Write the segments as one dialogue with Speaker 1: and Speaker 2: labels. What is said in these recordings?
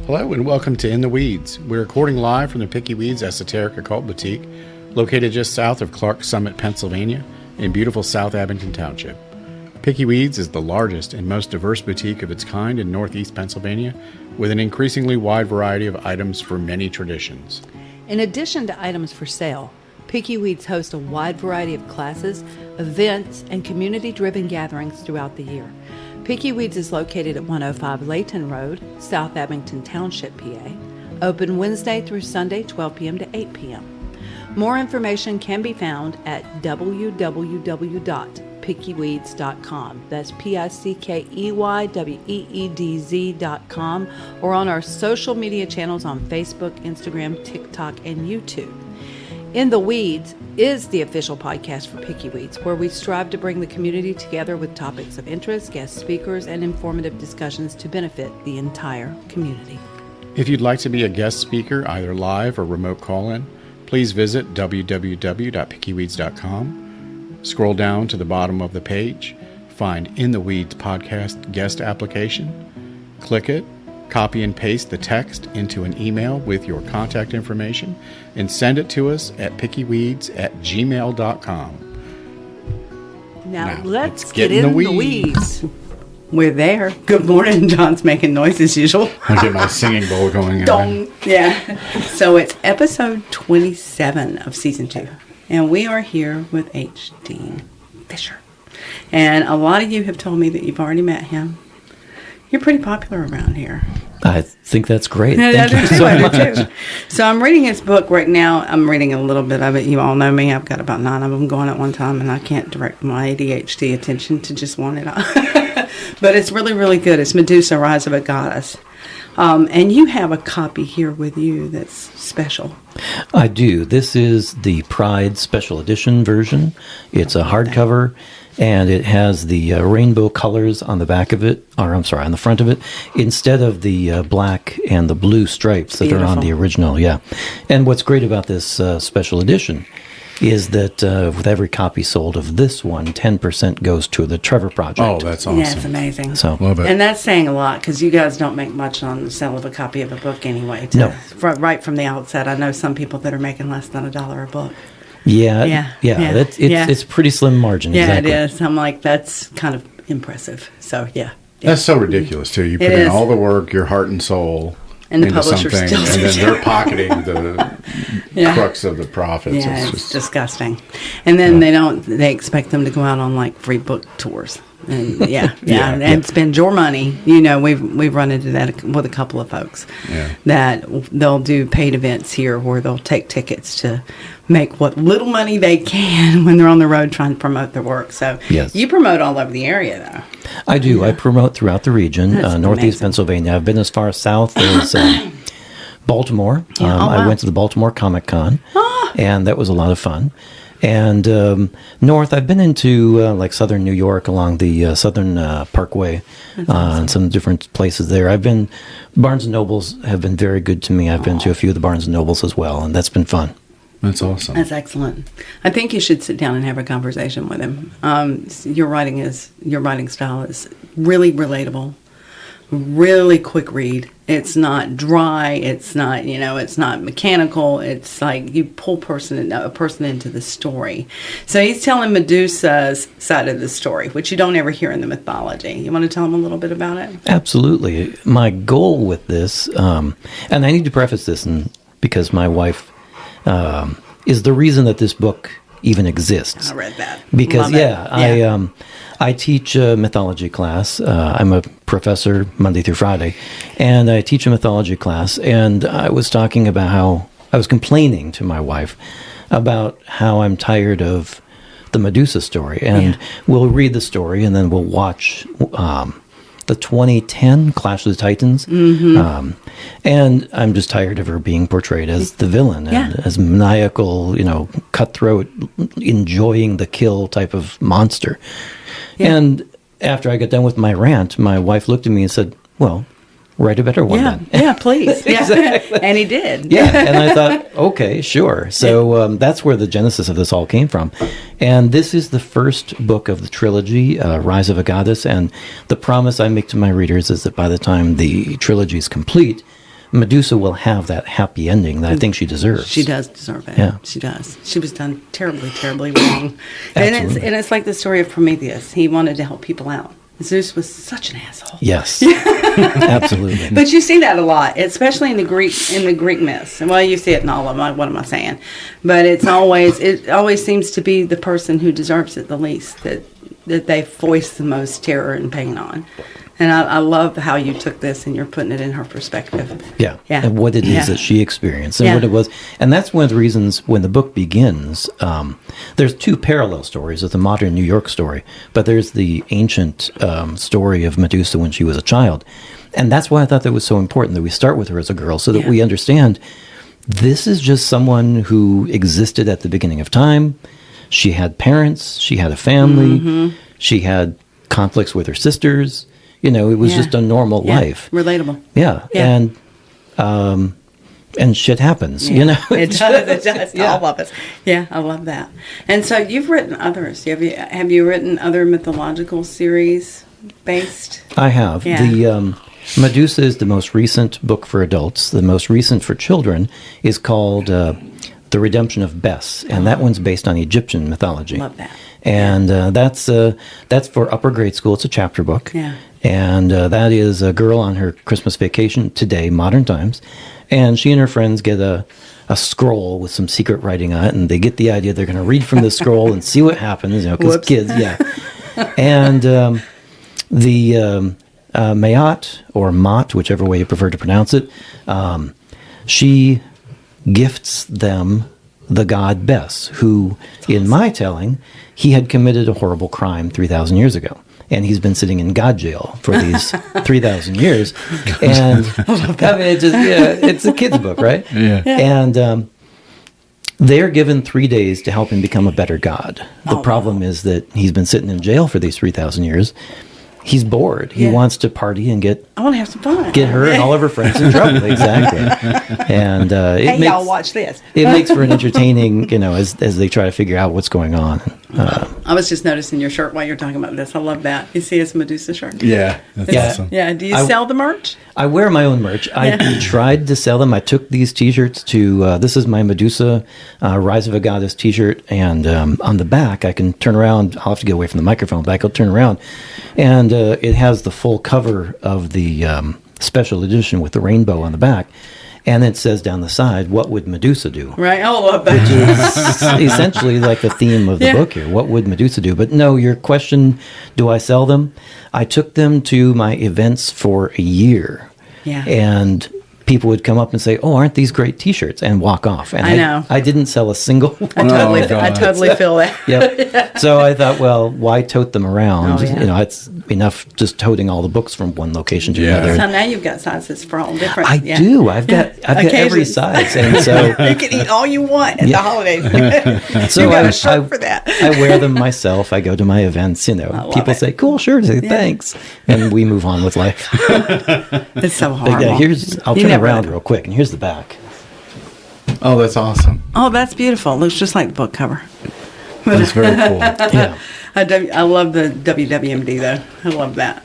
Speaker 1: Hello and welcome to In the Weeds. We're recording live from the Picky Weeds Esoteric Occult Boutique, located just south of Clark Summit, Pennsylvania, in beautiful South Abington Township. Picky Weeds is the largest and most diverse boutique of its kind in Northeast Pennsylvania, with an increasingly wide variety of items for many traditions.
Speaker 2: In addition to items for sale, Picky Weeds hosts a wide variety of classes, events, and community-driven gatherings throughout the year. Picky Weeds is located at 105 Layton Road, South Abington Township, PA. Open Wednesday through Sunday, 12 p.m. to 8 p.m. More information can be found at www.pickyweeds.com. That's PICKEYWEEDZ.com, or on our social media channels on Facebook, Instagram, TikTok, and YouTube. In the Weeds is the official podcast for Picky Weeds, where we strive to bring the community together with topics of interest, guest speakers, and informative discussions to benefit the entire community.
Speaker 1: If you'd like to be a guest speaker, either live or remote call-in, please visit www.pickyweeds.com. Scroll down to the bottom of the page, find In the Weeds podcast guest application, click it, copy and paste the text into an email with your contact information, and send it to us at pickyweeds@gmail.com.
Speaker 2: Now let's get in the weeds.
Speaker 3: We're there. Good morning. John's making noise as usual.
Speaker 1: I get my singing bowl going.
Speaker 3: Dong. Yeah. So it's episode 27 of season 2. And we are here with H. Dean Fisher. And a lot of you have told me that you've already met him. You're pretty popular around here.
Speaker 4: I think that's great.
Speaker 3: I do too. So I'm reading his book right now. I'm reading a little bit of it. You all know me. I've got about 9 of them going at one time, and I can't direct my ADHD attention to just one at all. But it's really, really good. It's Medusa, Rise of a Goddess. And you have a copy here with you that's special.
Speaker 4: I do. This is the Pride Special Edition version. It's a hardcover, and it has the rainbow colors on the back of it, or I'm sorry, on the front of it, instead of the black and the blue stripes that are on the original. Yeah. And what's great about this special edition is that with every copy sold of this one, 10% goes to the Trevor Project.
Speaker 1: Oh, that's awesome.
Speaker 3: Yeah, it's amazing.
Speaker 4: So,
Speaker 1: love it.
Speaker 3: And that's saying a lot, because you guys don't make much on the sale of a copy of a book anyway.
Speaker 4: No.
Speaker 3: Right from the outset, I know some people that are making less than $1 a book.
Speaker 4: Yeah. It's pretty slim margin.
Speaker 3: Yeah,
Speaker 4: exactly.
Speaker 3: it is. I'm like, that's kind of impressive. So, yeah.
Speaker 1: That's so ridiculous, too. You put in all the work, your heart and soul,
Speaker 3: and the
Speaker 1: into
Speaker 3: publisher
Speaker 1: something,
Speaker 3: still
Speaker 1: and then they're pocketing the crux of the profits.
Speaker 3: Yeah, it's disgusting. And then they expect them to go out on like free book tours. And and spend your money. You know, we've run into that with a couple of folks that they'll do paid events here where they'll take tickets to make what little money they can when they're on the road trying to promote their work. So you promote all over the area, though.
Speaker 4: I do. Yeah. I promote throughout the region, Northeast Pennsylvania. I've been as far south as Baltimore. I went to the Baltimore Comic Con, and that was a lot of fun. And north, I've been into like southern New York along the Southern Parkway, and some different places there. Barnes & Nobles have been very good to me. I've been to a few of the Barnes & Nobles as well, and that's been fun.
Speaker 1: That's awesome.
Speaker 3: That's excellent. I think you should sit down and have a conversation with him. Your writing style is really relatable, really quick read. It's not dry. It's not, it's not mechanical. It's like you pull a person into the story. So he's telling Medusa's side of the story, which you don't ever hear in the mythology. You want to tell him a little bit about it?
Speaker 4: Absolutely. My goal with this, and I need to preface this because my wife is the reason that this book even exists.
Speaker 3: I read that.
Speaker 4: Because, I teach a mythology class. I'm a professor Monday through Friday, and I teach a mythology class, and I was talking about how I was complaining to my wife about how I'm tired of the Medusa story, and we'll read the story, and then we'll watch the 2010 Clash of the Titans, and I'm just tired of her being portrayed as the villain, and as maniacal, cutthroat, enjoying the kill type of monster. And after I got done with my rant, my wife looked at me and said, well, write a better one
Speaker 3: Yeah,
Speaker 4: then.
Speaker 3: yeah, please. Yeah.
Speaker 4: Exactly.
Speaker 3: And he did.
Speaker 4: Yeah, and I thought, okay, sure. So that's where the genesis of this all came from. And this is the first book of the trilogy, Rise of a Goddess. And the promise I make to my readers is that by the time the trilogy is complete, Medusa will have that happy ending that I think she deserves.
Speaker 3: She does deserve it.
Speaker 4: Yeah.
Speaker 3: She does. She was done terribly, terribly wrong. and
Speaker 4: Absolutely.
Speaker 3: it's like the story of Prometheus. He wanted to help people out. Zeus was such an asshole.
Speaker 4: Yes, absolutely.
Speaker 3: But you see that a lot, especially in the Greek myths. Well, you see it in all of them. What am I saying? But it always seems to be the person who deserves it the least that they voice the most terror and pain on. And I love how you took this and you're putting it in her perspective.
Speaker 4: Yeah.
Speaker 3: Yeah.
Speaker 4: And what it is that she experienced and what it was. And that's one of the reasons when the book begins, there's two parallel stories. There's the modern New York story, but there's the ancient story of Medusa when she was a child. And that's why I thought that was so important that we start with her as a girl so that we understand this is just someone who existed at the beginning of time. She had parents. She had a family. She had conflicts with her sisters. You know, it was just a normal life.
Speaker 3: Relatable.
Speaker 4: Yeah. And shit happens, you know.
Speaker 3: It does. To all of us. Yeah, I love that. And so you've written others. Have you written other mythological series based?
Speaker 4: I have.
Speaker 3: Yeah.
Speaker 4: The Medusa is the most recent book for adults. The most recent for children is called The Redemption of Bes, and that one's based on Egyptian mythology.
Speaker 3: Love that.
Speaker 4: And that's for upper grade school. It's a chapter book.
Speaker 3: Yeah.
Speaker 4: And that is a girl on her Christmas vacation today, modern times. And she and her friends get a scroll with some secret writing on it. And they get the idea they're going to read from the scroll and see what happens, you know, because kids, And the Mayat, or Mot, whichever way you prefer to pronounce it, she gifts them the god Bes, who, in my telling, he had committed a horrible crime 3,000 years ago. And he's been sitting in God jail for these 3,000 years. And I mean, it's a kid's book, right?
Speaker 1: Yeah.
Speaker 4: And they're given 3 days to help him become a better god. The problem is that he's been sitting in jail for these 3,000 years. He's bored. He wants to party and
Speaker 3: I want to have some fun.
Speaker 4: get her and all of her friends in trouble. Exactly. And it makes,
Speaker 3: y'all watch this.
Speaker 4: it makes for an entertaining, you know, as they try to figure out what's going on.
Speaker 3: I was just noticing your shirt while you're talking about this. I love that. You see it's a Medusa shirt.
Speaker 1: Yeah, that's awesome.
Speaker 3: Yeah. Do you sell the merch?
Speaker 4: I wear my own merch. I tried to sell them. I took these T-shirts to, this is my Medusa Rise of a Goddess T-shirt. And on the back, I can turn around. I'll have to get away from the microphone, but I can turn around. And it has the full cover of the special edition with the rainbow on the back. And it says down the side, what would Medusa do?
Speaker 3: Right. I love that.
Speaker 4: It's essentially like the theme of the book here. What would Medusa do? But no, your question, do I sell them? I took them to my events for a year.
Speaker 3: Yeah.
Speaker 4: And people would come up and say, "Oh, aren't these great T-shirts?" and walk off. And
Speaker 3: I know.
Speaker 4: I didn't sell a single one.
Speaker 3: I totally feel that.
Speaker 4: Yep. So I thought, well, why tote them around?
Speaker 3: Oh, yeah.
Speaker 4: You know, it's enough just toting all the books from one location to another.
Speaker 3: So now you've got sizes for all different.
Speaker 4: I do. I've got every
Speaker 3: Occasions.
Speaker 4: size, and so
Speaker 3: You can eat all you want at the holidays.
Speaker 4: so
Speaker 3: you got a shirt for that.
Speaker 4: I wear them myself. I go to my events. You know,
Speaker 3: love
Speaker 4: people
Speaker 3: it.
Speaker 4: say, "Cool shirt." I say, "Thanks," and we move on with life.
Speaker 3: It's so
Speaker 4: But
Speaker 3: horrible.
Speaker 4: yeah, I'll
Speaker 3: You
Speaker 4: turn
Speaker 3: never
Speaker 4: around
Speaker 3: know.
Speaker 4: real quick, and here's the back.
Speaker 1: Oh, that's awesome.
Speaker 3: Oh, that's beautiful. Looks just like the book cover.
Speaker 1: That's very cool.
Speaker 4: Yeah.
Speaker 3: I love the WWMD though. I love that.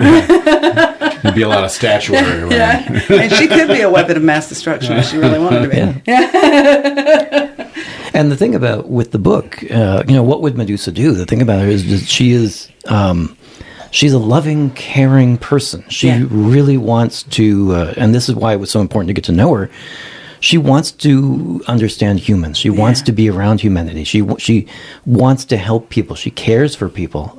Speaker 1: There'd be a lot of statuary around.
Speaker 3: Yeah. And she could be a weapon of mass destruction if she really wanted to be.
Speaker 4: Yeah. And the thing about with the book, you know, what would Medusa do? The thing about her is that she is, she's a loving, caring person. She really wants to, and this is why it was so important to get to know her. She wants to understand humans. She wants to be around humanity. She wants to help people. She cares for people.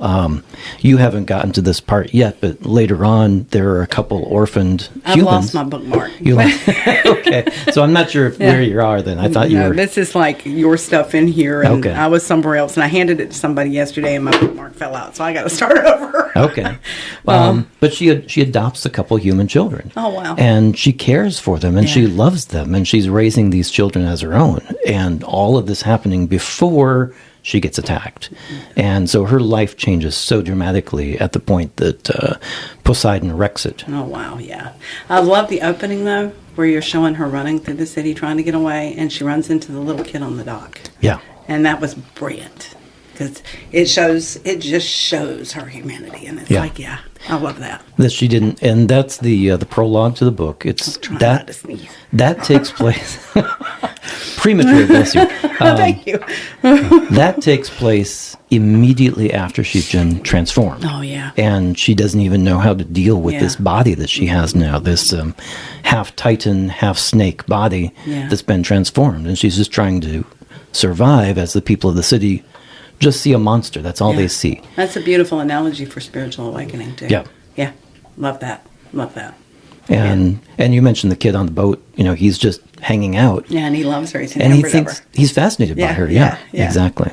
Speaker 4: You haven't gotten to this part yet, but later on, there are a couple orphaned
Speaker 3: I've
Speaker 4: humans.
Speaker 3: lost my bookmark.
Speaker 4: You lost. Okay, so I'm not sure where you are. Then I thought you were.
Speaker 3: This is like your stuff in here, and
Speaker 4: Okay.
Speaker 3: I was somewhere else, and I handed it to somebody yesterday, and my bookmark fell out, so I got to start over.
Speaker 4: Okay. But she adopts a couple human children.
Speaker 3: Oh, wow.
Speaker 4: And she cares for them, and she loves them, and she's raising these children as her own, and all of this happening before she gets attacked. And so her life changes so dramatically at the point that Poseidon wrecks it.
Speaker 3: Oh, wow, yeah. I love the opening, though, where you're showing her running through the city trying to get away, and she runs into the little kid on the dock.
Speaker 4: Yeah.
Speaker 3: And that was brilliant, because it just shows her humanity, and it's like, yeah, I love that.
Speaker 4: That she didn't, and that's the prologue to the book. It's
Speaker 3: Not to sneeze.
Speaker 4: that takes place premature. Bless you.
Speaker 3: Thank you.
Speaker 4: That takes place immediately after she's been transformed.
Speaker 3: Oh, yeah.
Speaker 4: And she doesn't even know how to deal with this body that she has now, this half Titan, half snake body that's been transformed. And she's just trying to survive as the people of the city just see a monster. That's all they see.
Speaker 3: That's a beautiful analogy for spiritual awakening, too.
Speaker 4: Yeah.
Speaker 3: Yeah. Love that. Love that.
Speaker 4: And you mentioned the kid on the boat. He's just hanging out.
Speaker 3: Yeah, and he loves her.
Speaker 4: And he thinks he's fascinated by her. Yeah, exactly.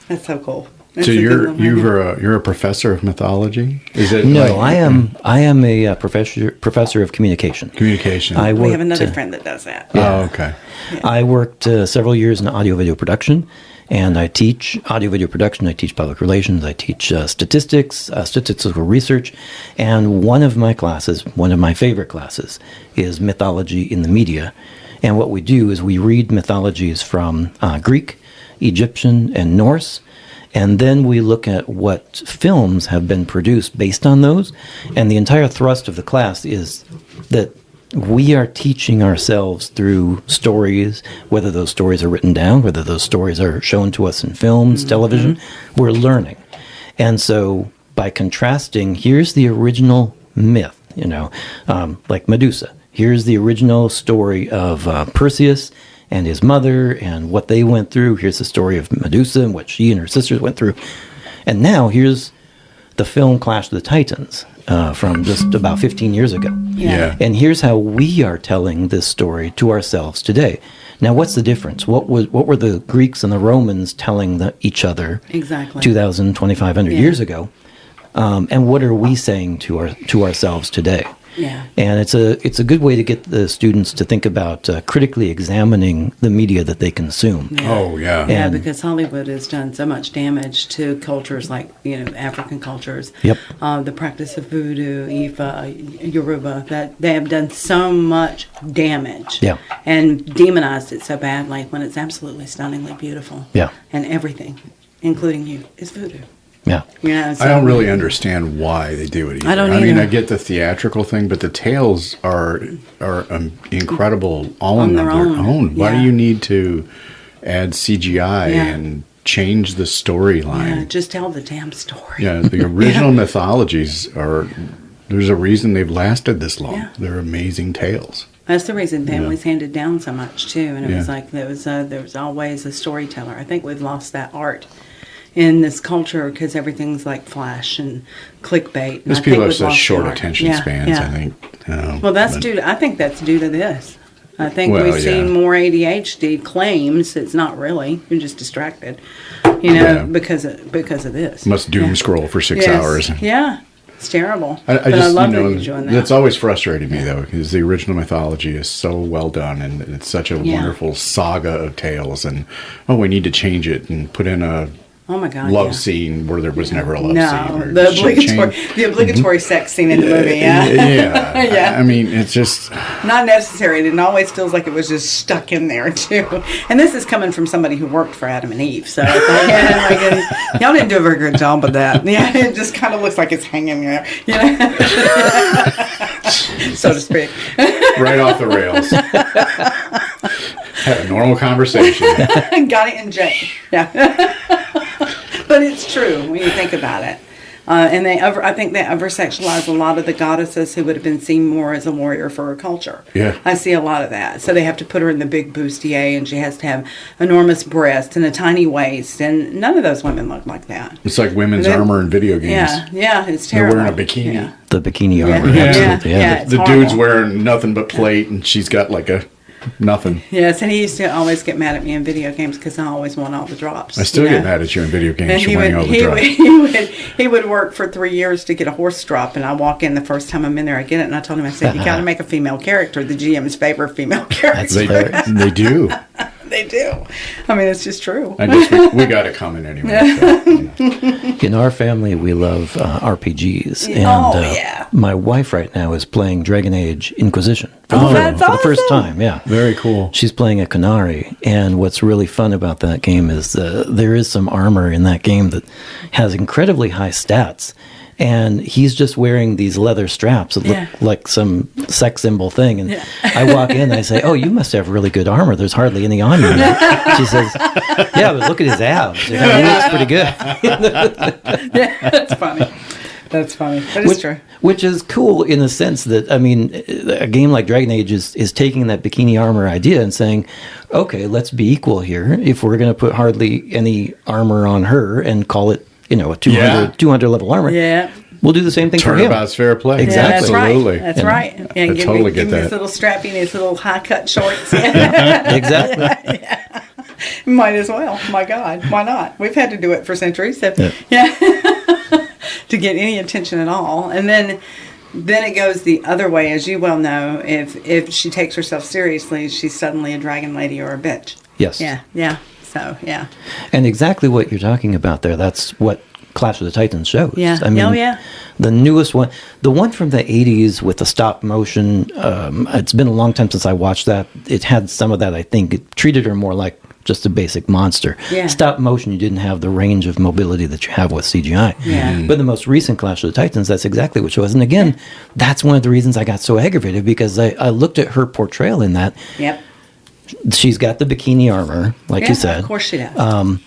Speaker 3: That's so cool.
Speaker 1: So you're a professor of mythology? Is it?
Speaker 4: No, I am a professor of communication.
Speaker 1: Communication.
Speaker 3: We have another friend that does that.
Speaker 1: Oh, okay.
Speaker 3: Yeah.
Speaker 4: I worked several years in audio-video production, and I teach audio-video production. I teach public relations. I teach statistics, statistical research, and one of my favorite classes, is mythology in the media. And what we do is we read mythologies from Greek, Egyptian, and Norse, and then we look at what films have been produced based on those. And the entire thrust of the class is that we are teaching ourselves through stories, whether those stories are written down, whether those stories are shown to us in films, television, we're learning. And so by contrasting, here's the original myth, like Medusa. Here's the original story of Perseus and his mother and what they went through. Here's the story of Medusa and what she and her sisters went through. And now here's the film Clash of the Titans from just about 15 years ago.
Speaker 1: Yeah.
Speaker 4: And here's how we are telling this story to ourselves today. Now, what's the difference? What were the Greeks and the Romans telling each other
Speaker 3: exactly
Speaker 4: 2,500 years ago? And what are we saying to ourselves today?
Speaker 3: Yeah.
Speaker 4: And it's a good way to get the students to think about critically examining the media that they consume.
Speaker 3: Yeah.
Speaker 1: Oh, yeah.
Speaker 3: Yeah, because Hollywood has done so much damage to cultures like, African cultures.
Speaker 4: Yep.
Speaker 3: The practice of voodoo, Ifa, Yoruba, that they have done so much damage.
Speaker 4: Yeah.
Speaker 3: And demonized it so badly when it's absolutely stunningly beautiful.
Speaker 4: Yeah.
Speaker 3: And everything, including you, is voodoo.
Speaker 4: Yeah.
Speaker 3: So
Speaker 1: I don't really understand why they do it either.
Speaker 3: I don't
Speaker 1: I mean,
Speaker 3: either.
Speaker 1: I get the theatrical thing, but the tales are incredible all
Speaker 3: On
Speaker 1: on
Speaker 3: their
Speaker 1: their
Speaker 3: own.
Speaker 1: own. Why do
Speaker 3: Yeah.
Speaker 1: you need to add CGI
Speaker 3: Yeah.
Speaker 1: and change the
Speaker 3: Yeah,
Speaker 1: storyline?
Speaker 3: just tell the damn story.
Speaker 1: Yeah, the original mythologies there's a reason they've lasted this long.
Speaker 3: Yeah.
Speaker 1: They're amazing tales.
Speaker 3: That's the reason families handed down so much too, and it was
Speaker 1: Yeah.
Speaker 3: like there was always a storyteller. I think we've lost that art in this culture because everything's like flash and clickbait. And
Speaker 1: These
Speaker 3: I
Speaker 1: people
Speaker 3: think
Speaker 1: have
Speaker 3: we've
Speaker 1: such
Speaker 3: lost
Speaker 1: short
Speaker 3: the art.
Speaker 1: attention
Speaker 3: Yeah,
Speaker 1: spans,
Speaker 3: yeah.
Speaker 1: I think.
Speaker 3: Well,
Speaker 1: but-
Speaker 3: I think that's due to this. I think
Speaker 1: Well,
Speaker 3: we've seen
Speaker 1: yeah.
Speaker 3: more ADHD claims. It's not really. You're just distracted,
Speaker 1: Yeah.
Speaker 3: because of this.
Speaker 1: Must doom
Speaker 3: Yeah.
Speaker 1: scroll for 6
Speaker 3: Yes.
Speaker 1: hours.
Speaker 3: Yeah, it's terrible.
Speaker 1: I
Speaker 3: But
Speaker 1: just,
Speaker 3: I love that
Speaker 1: you know,
Speaker 3: you're doing that.
Speaker 1: that's always frustrated me, though, because the original mythology is so well done, and it's such a wonderful saga of tales, and, we need to change it and put in a
Speaker 3: Oh my God!
Speaker 1: love
Speaker 3: yeah.
Speaker 1: scene where there was never a love scene.
Speaker 3: No,
Speaker 1: or
Speaker 3: the
Speaker 1: change-
Speaker 3: obligatory sex scene in the movie. Yeah,
Speaker 1: Yeah.
Speaker 3: Yeah.
Speaker 1: I mean, it's just,
Speaker 3: not necessary. It always feels like it was just stuck in there too. And this is coming from somebody who worked for Adam and Eve, so it's like, y'all didn't do a very good job of that. Yeah, it just kind of looks like it's hanging there, so to speak.
Speaker 1: right off the rails. Had a normal conversation.
Speaker 3: Got it in Jane. Yeah. But it's true when you think about it. And I think they over-sexualize a lot of the goddesses who would have been seen more as a warrior for her culture.
Speaker 1: Yeah.
Speaker 3: I see a lot of that. So they have to put her in the big bustier, and she has to have enormous breasts and a tiny waist, and none of those women look like that.
Speaker 1: It's like women's
Speaker 3: Then-
Speaker 1: armor in video games.
Speaker 3: Yeah, it's
Speaker 1: They're
Speaker 3: terrible.
Speaker 1: wearing a bikini.
Speaker 3: Yeah.
Speaker 4: The bikini
Speaker 3: Yeah.
Speaker 4: armor,
Speaker 3: Yeah.
Speaker 4: absolutely.
Speaker 3: Yeah.
Speaker 4: Yeah.
Speaker 3: It's
Speaker 1: The
Speaker 3: horrible.
Speaker 1: dude's wearing nothing but plate, and she's got like a Nothing.
Speaker 3: Yes, and he used to always get mad at me in video games because I always won all the drops.
Speaker 1: I still get mad at you in video games
Speaker 3: And
Speaker 1: for winning all the drops.
Speaker 3: he would work for 3 years to get a horse drop, and I walk in the first time I'm in there, I get it, and I told him, I said, you got to make a female character. The GM's favorite female character.
Speaker 1: They do.
Speaker 3: They do. I mean, it's just true.
Speaker 1: We got it coming anyway. So.
Speaker 4: In our family, we love RPGs. And
Speaker 3: yeah.
Speaker 4: my wife right now is playing Dragon Age Inquisition for
Speaker 3: that's
Speaker 4: the first
Speaker 3: awesome.
Speaker 4: time. Yeah.
Speaker 1: Very cool.
Speaker 4: She's playing a Canary, and what's really fun about that game is there is some armor in that game that has incredibly high stats. And he's just wearing these leather straps that look like some sex symbol thing. And I walk in and I say, oh, you must have really good armor. There's hardly any on you. She says, yeah, but look at his abs. He looks pretty good.
Speaker 3: Yeah, that's funny. That's funny. That is true.
Speaker 4: Which is cool in the sense that, I mean, a game like Dragon Age is taking that bikini armor idea and saying, okay, let's be equal here. If we're going to put hardly any armor on her and call it, a 200 level armor. Yeah. We'll do the same thing for him.
Speaker 1: Turnabout's fair play.
Speaker 4: Exactly.
Speaker 3: Yeah,
Speaker 1: Absolutely.
Speaker 3: That's right. And give
Speaker 1: totally
Speaker 3: me
Speaker 1: get that.
Speaker 3: his little strappy and his little high cut shorts.
Speaker 4: Exactly.
Speaker 3: Might as well. My God. Why not? We've had to do it for centuries. So, yeah. To get any attention at all. And then it goes the other way, as you well know. If she takes herself seriously, she's suddenly a dragon lady or a bitch.
Speaker 4: Yes.
Speaker 3: Yeah. So, yeah.
Speaker 4: And exactly what you're talking about there, that's what Clash of the Titans shows.
Speaker 3: Yeah.
Speaker 4: I mean,
Speaker 3: yeah.
Speaker 4: The newest one, the one from the 80s with the stop motion, it's been a long time since I watched that. It had some of that, I think. It treated her more like just a basic monster.
Speaker 3: Yeah.
Speaker 4: Stop motion, you didn't have the range of mobility that you have with CGI.
Speaker 3: Yeah.
Speaker 4: But the most recent Clash of the Titans, that's exactly what she was. And again, that's one of the reasons I got so aggravated, because I looked at her portrayal in that.
Speaker 3: Yep.
Speaker 4: She's got the bikini armor, like you said.
Speaker 3: Of course she does.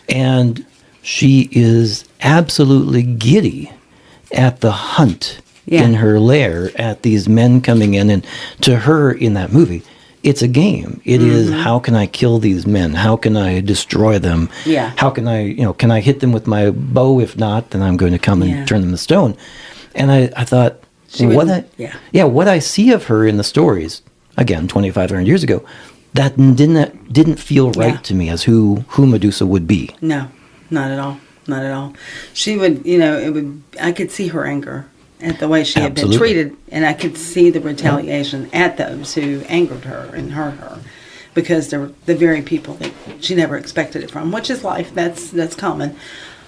Speaker 4: And she is absolutely giddy at the hunt in her lair at these men coming in. And to her in that movie, it's a game. It is, how can I kill these men? How can I destroy them?
Speaker 3: Yeah.
Speaker 4: How can I, can I hit them with my bow? If not, then I'm going to come and turn them to stone. And I thought, what I see of her in the stories, again, 2,500 years ago, that didn't feel right to me as who Medusa would be.
Speaker 3: No, not at all. Not at all. She would, I could see her anger at the way she had been treated, and I could see the retaliation at those who angered her and hurt her, because they're the very people that she never expected it from, which is life. That's common.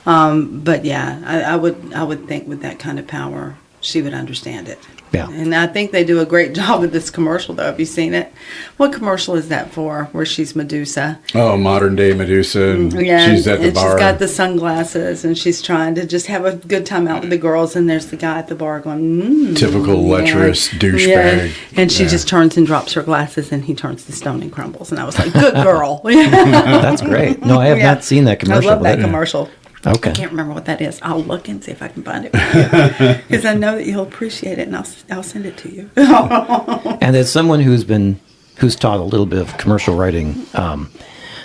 Speaker 3: But yeah, I would think with that kind of power, she would understand it.
Speaker 4: Yeah.
Speaker 3: And I think they do a great job with this commercial, though. Have you seen it? What commercial is that for, where she's Medusa?
Speaker 1: Oh, modern day Medusa. And she's at the bar.
Speaker 3: She's got the sunglasses, and she's trying to just have a good time out with the girls, and there's the guy at the bar going,
Speaker 1: typical lecherous douchebag.
Speaker 3: And she just turns and drops her glasses, and he turns to stone and crumbles. And I was like, good girl.
Speaker 4: That's great. No, I have not seen that commercial.
Speaker 3: I love that commercial.
Speaker 4: Okay.
Speaker 3: I can't remember what that is. I'll look and see if I can find it because I know that you'll appreciate it, and I'll send it to you.
Speaker 4: And as someone who's taught a little bit of commercial writing,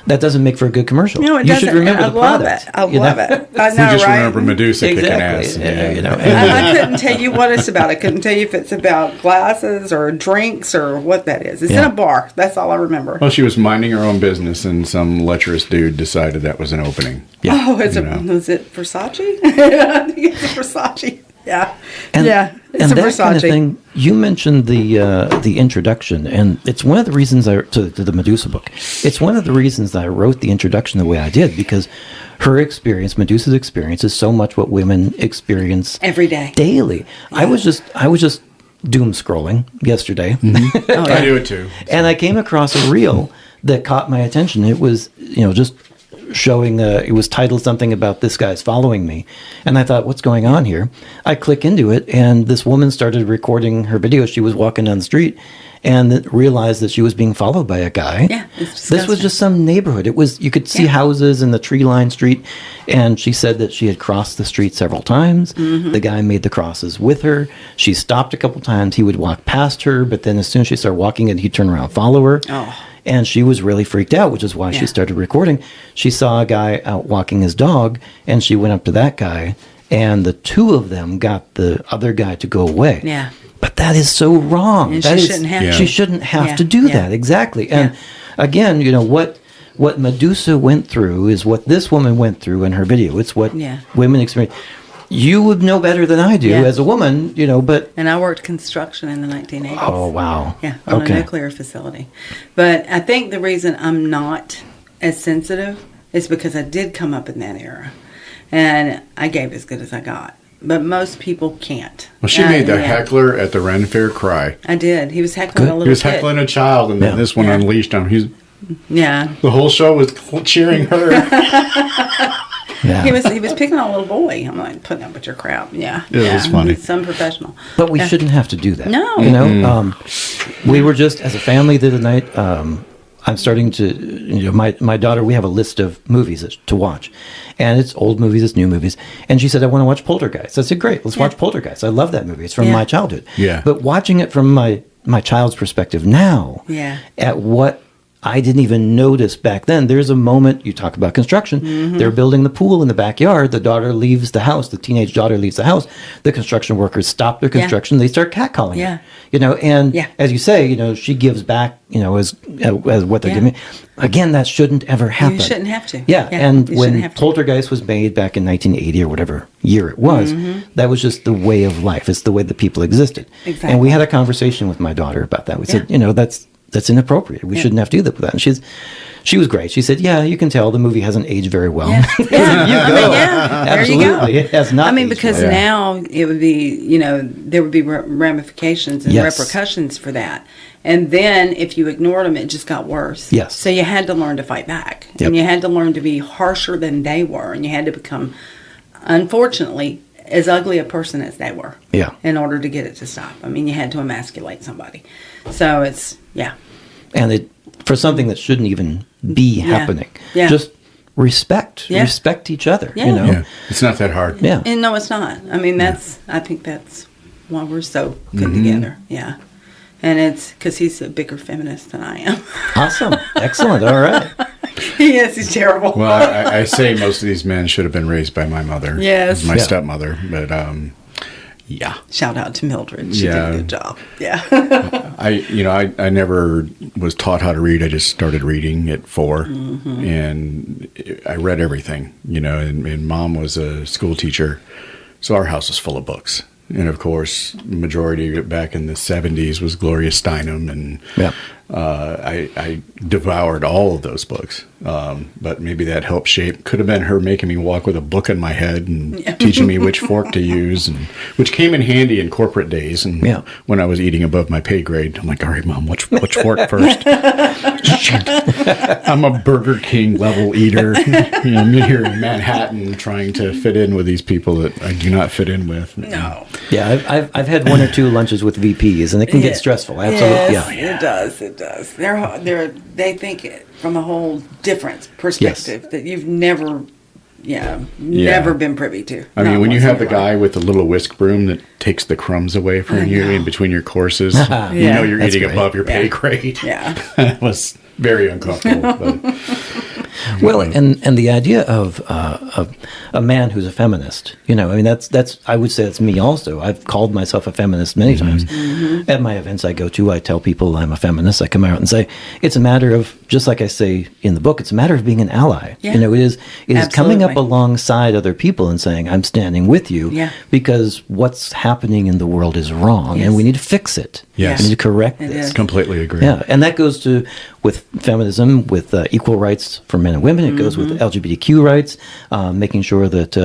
Speaker 4: that doesn't make for a good commercial.
Speaker 3: No, it
Speaker 4: you
Speaker 3: doesn't.
Speaker 4: should remember
Speaker 3: I
Speaker 4: the
Speaker 3: love
Speaker 4: product.
Speaker 3: it. I love it. I know,
Speaker 1: We just
Speaker 3: right?
Speaker 1: remember Medusa kicking ass.
Speaker 4: Exactly.
Speaker 3: I couldn't tell you what it's about. I couldn't tell you if it's about glasses or drinks or what that is. It's in a bar. That's all I remember.
Speaker 1: Well, she was minding her own business, and some lecherous dude decided that was an opening.
Speaker 4: Yeah.
Speaker 3: Oh, was it Versace? I think it's Versace. Yeah.
Speaker 4: And
Speaker 3: It's a
Speaker 4: that
Speaker 3: Versace.
Speaker 4: kind of thing. You mentioned the introduction, and it's one of the reasons to the Medusa book. It's one of the reasons that I wrote the introduction the way I did, because her experience, Medusa's experience, is so much what women experience
Speaker 3: every day,
Speaker 4: daily. Yeah. I was just doom scrolling yesterday.
Speaker 1: Mm-hmm. I do it too.
Speaker 4: And I came across a reel that caught my attention. It was just showing it was titled something about this guy's following me, and I thought, what's going on here? I click into it, and this woman started recording her video. She was walking down the street and realized that she was being followed by a guy.
Speaker 3: Yeah,
Speaker 4: this was just some neighborhood. It was, you could see houses in the tree-lined street, and she said that she had crossed the street several times. Mm-hmm. The guy made the crosses with her. She stopped a couple times. He would walk past her, but then as soon as she started walking, he'd turn around and follow her.
Speaker 3: Oh.
Speaker 4: And she was really freaked out, which is why she started recording. She saw a guy out walking his dog, and she went up to that guy, and the two of them got the other guy to go away.
Speaker 3: Yeah.
Speaker 4: But that is so wrong.
Speaker 3: And
Speaker 4: That
Speaker 3: she
Speaker 4: is-
Speaker 3: shouldn't have
Speaker 4: She
Speaker 3: to.
Speaker 4: shouldn't have
Speaker 3: Yeah,
Speaker 4: to do
Speaker 3: yeah.
Speaker 4: that. Exactly. And
Speaker 3: Yeah.
Speaker 4: again, what Medusa went through is what this woman went through in her video. It's what
Speaker 3: Yeah.
Speaker 4: women experience. You would know better than I do
Speaker 3: Yeah.
Speaker 4: as a woman, but
Speaker 3: And I worked construction in the 1980s.
Speaker 4: oh wow.
Speaker 3: Yeah, on
Speaker 4: Okay.
Speaker 3: a nuclear facility. But I think the reason I'm not as sensitive is because I did come up in that era. And I gave as good as I got. But most people can't.
Speaker 1: Well, she made the
Speaker 3: yeah.
Speaker 1: heckler at the Ren Fair cry.
Speaker 3: I did. He was heckling a little
Speaker 1: He was
Speaker 3: kid.
Speaker 1: heckling a child, and then
Speaker 4: Yeah.
Speaker 1: this one
Speaker 3: Yeah.
Speaker 1: unleashed him.
Speaker 3: Yeah.
Speaker 1: The whole show was cheering her.
Speaker 4: Yeah.
Speaker 3: He was picking on a little boy. I'm like, putting up with your crap. Yeah.
Speaker 1: It was funny.
Speaker 3: He's some professional.
Speaker 4: But we
Speaker 3: Yeah.
Speaker 4: shouldn't have to do that.
Speaker 3: No.
Speaker 4: We were just as a family the other night. I'm starting to, my daughter. We have a list of movies to watch, and it's old movies, it's new movies. And she said, "I want to watch Poltergeist." I said, "Great, let's watch Poltergeist. I love that movie. It's from
Speaker 3: Yeah.
Speaker 4: my childhood."
Speaker 1: Yeah.
Speaker 4: But watching it from my child's perspective now,
Speaker 3: Yeah.
Speaker 4: at what I didn't even notice back then. There's a moment, you talk about construction,
Speaker 3: Mm-hmm.
Speaker 4: they're building the pool in the backyard. The daughter leaves the house, the teenage daughter leaves the house. The construction workers stop their construction. They start catcalling
Speaker 3: Yeah.
Speaker 4: her. And
Speaker 3: Yeah.
Speaker 4: as you say, she gives back, as what they're
Speaker 3: Yeah.
Speaker 4: giving. Again, that shouldn't ever happen.
Speaker 3: You shouldn't have to.
Speaker 4: Yeah,
Speaker 3: Yeah,
Speaker 4: and
Speaker 3: you
Speaker 4: when
Speaker 3: shouldn't have to.
Speaker 4: Poltergeist was made back in 1980 or whatever year it was, that was just the way of life. It's the way that people existed.
Speaker 3: Exactly.
Speaker 4: And we had a conversation with my daughter about that. We said, that's inappropriate. We shouldn't have to do that with that. And she was great. She said, "Yeah, you can tell the movie hasn't aged very well."
Speaker 3: Yeah. Yeah.
Speaker 4: You go.
Speaker 3: There you go.
Speaker 4: Absolutely, it has not.
Speaker 3: I mean,
Speaker 4: aged
Speaker 3: because
Speaker 4: well.
Speaker 3: now it would be, there would be ramifications and
Speaker 4: Yes.
Speaker 3: repercussions for that. And then if you ignored them, it just got worse.
Speaker 4: Yes.
Speaker 3: So you had to learn to fight back.
Speaker 4: Yep.
Speaker 3: And you had to learn to be harsher than they were. And you had to become, unfortunately, as ugly a person as they were.
Speaker 4: Yeah.
Speaker 3: In order to get it to stop. I mean, you had to emasculate somebody. So it's, yeah.
Speaker 4: And for something that shouldn't even be happening,
Speaker 3: Yeah.
Speaker 4: just respect each other.
Speaker 3: Yeah.
Speaker 1: Yeah, it's not that hard.
Speaker 4: Yeah.
Speaker 3: And no, it's not. I mean, I think that's why we're so good together. Yeah. And it's because he's a bigger feminist than I am.
Speaker 4: Awesome. Excellent. All right.
Speaker 3: He is. He's terrible.
Speaker 1: Well, I say most of these men should have been raised by my mother.
Speaker 3: Yes.
Speaker 1: My
Speaker 4: Yeah.
Speaker 1: stepmother. But, yeah.
Speaker 3: Shout out to Mildred. She
Speaker 1: Yeah.
Speaker 3: did a good job. Yeah.
Speaker 1: I never was taught how to read. I just started reading at 4, and I read everything. And Mom was a school teacher, so our house was full of books. And of course, majority of it back in the 70s was Gloria Steinem, and
Speaker 4: Yeah.
Speaker 1: I devoured all of those books. But maybe that helped shape. Could have been her making me walk with a book in my head and teaching me which fork to use, and which came in handy in corporate days. And
Speaker 4: Yeah.
Speaker 1: when I was eating above my pay grade, I'm like, "All right, Mom, which fork first?" Shit. I'm a Burger King level eater. I'm here in Manhattan trying to fit in with these people that I do not fit in with.
Speaker 3: No.
Speaker 4: Yeah, I've had one or two lunches with VPs, and it can get stressful. Absolutely.
Speaker 3: Yes,
Speaker 4: Yeah.
Speaker 3: it does. It does. They think it from a whole different perspective that you've never been privy to.
Speaker 1: I mean,
Speaker 3: Not
Speaker 1: when you
Speaker 3: once
Speaker 1: have the
Speaker 3: in your life.
Speaker 1: guy with the little whisk broom that takes the crumbs away from you in between your courses, you
Speaker 3: Yeah.
Speaker 1: know you're
Speaker 4: That's
Speaker 1: eating
Speaker 4: great.
Speaker 1: above your pay grade.
Speaker 3: Yeah.
Speaker 1: It was very uncomfortable. But,
Speaker 4: Well, and the idea of a man who's a feminist, I mean, that's I would say that's me also. I've called myself a feminist many times. At my events I go to, I tell people I'm a feminist. I come out and say it's a matter of, just like I say in the book, it's a matter of being an ally.
Speaker 3: Yeah.
Speaker 4: It is coming up
Speaker 3: Absolutely.
Speaker 4: alongside other people and saying I'm standing with you
Speaker 3: Yeah.
Speaker 4: because what's happening in the world is wrong
Speaker 3: Yes.
Speaker 4: and we need to fix it.
Speaker 1: Yes.
Speaker 4: We need to correct
Speaker 3: It
Speaker 4: this.
Speaker 3: is.
Speaker 1: completely agree.
Speaker 4: Yeah, and that goes to with feminism, with equal rights for men and women. It goes with LGBTQ rights, making sure that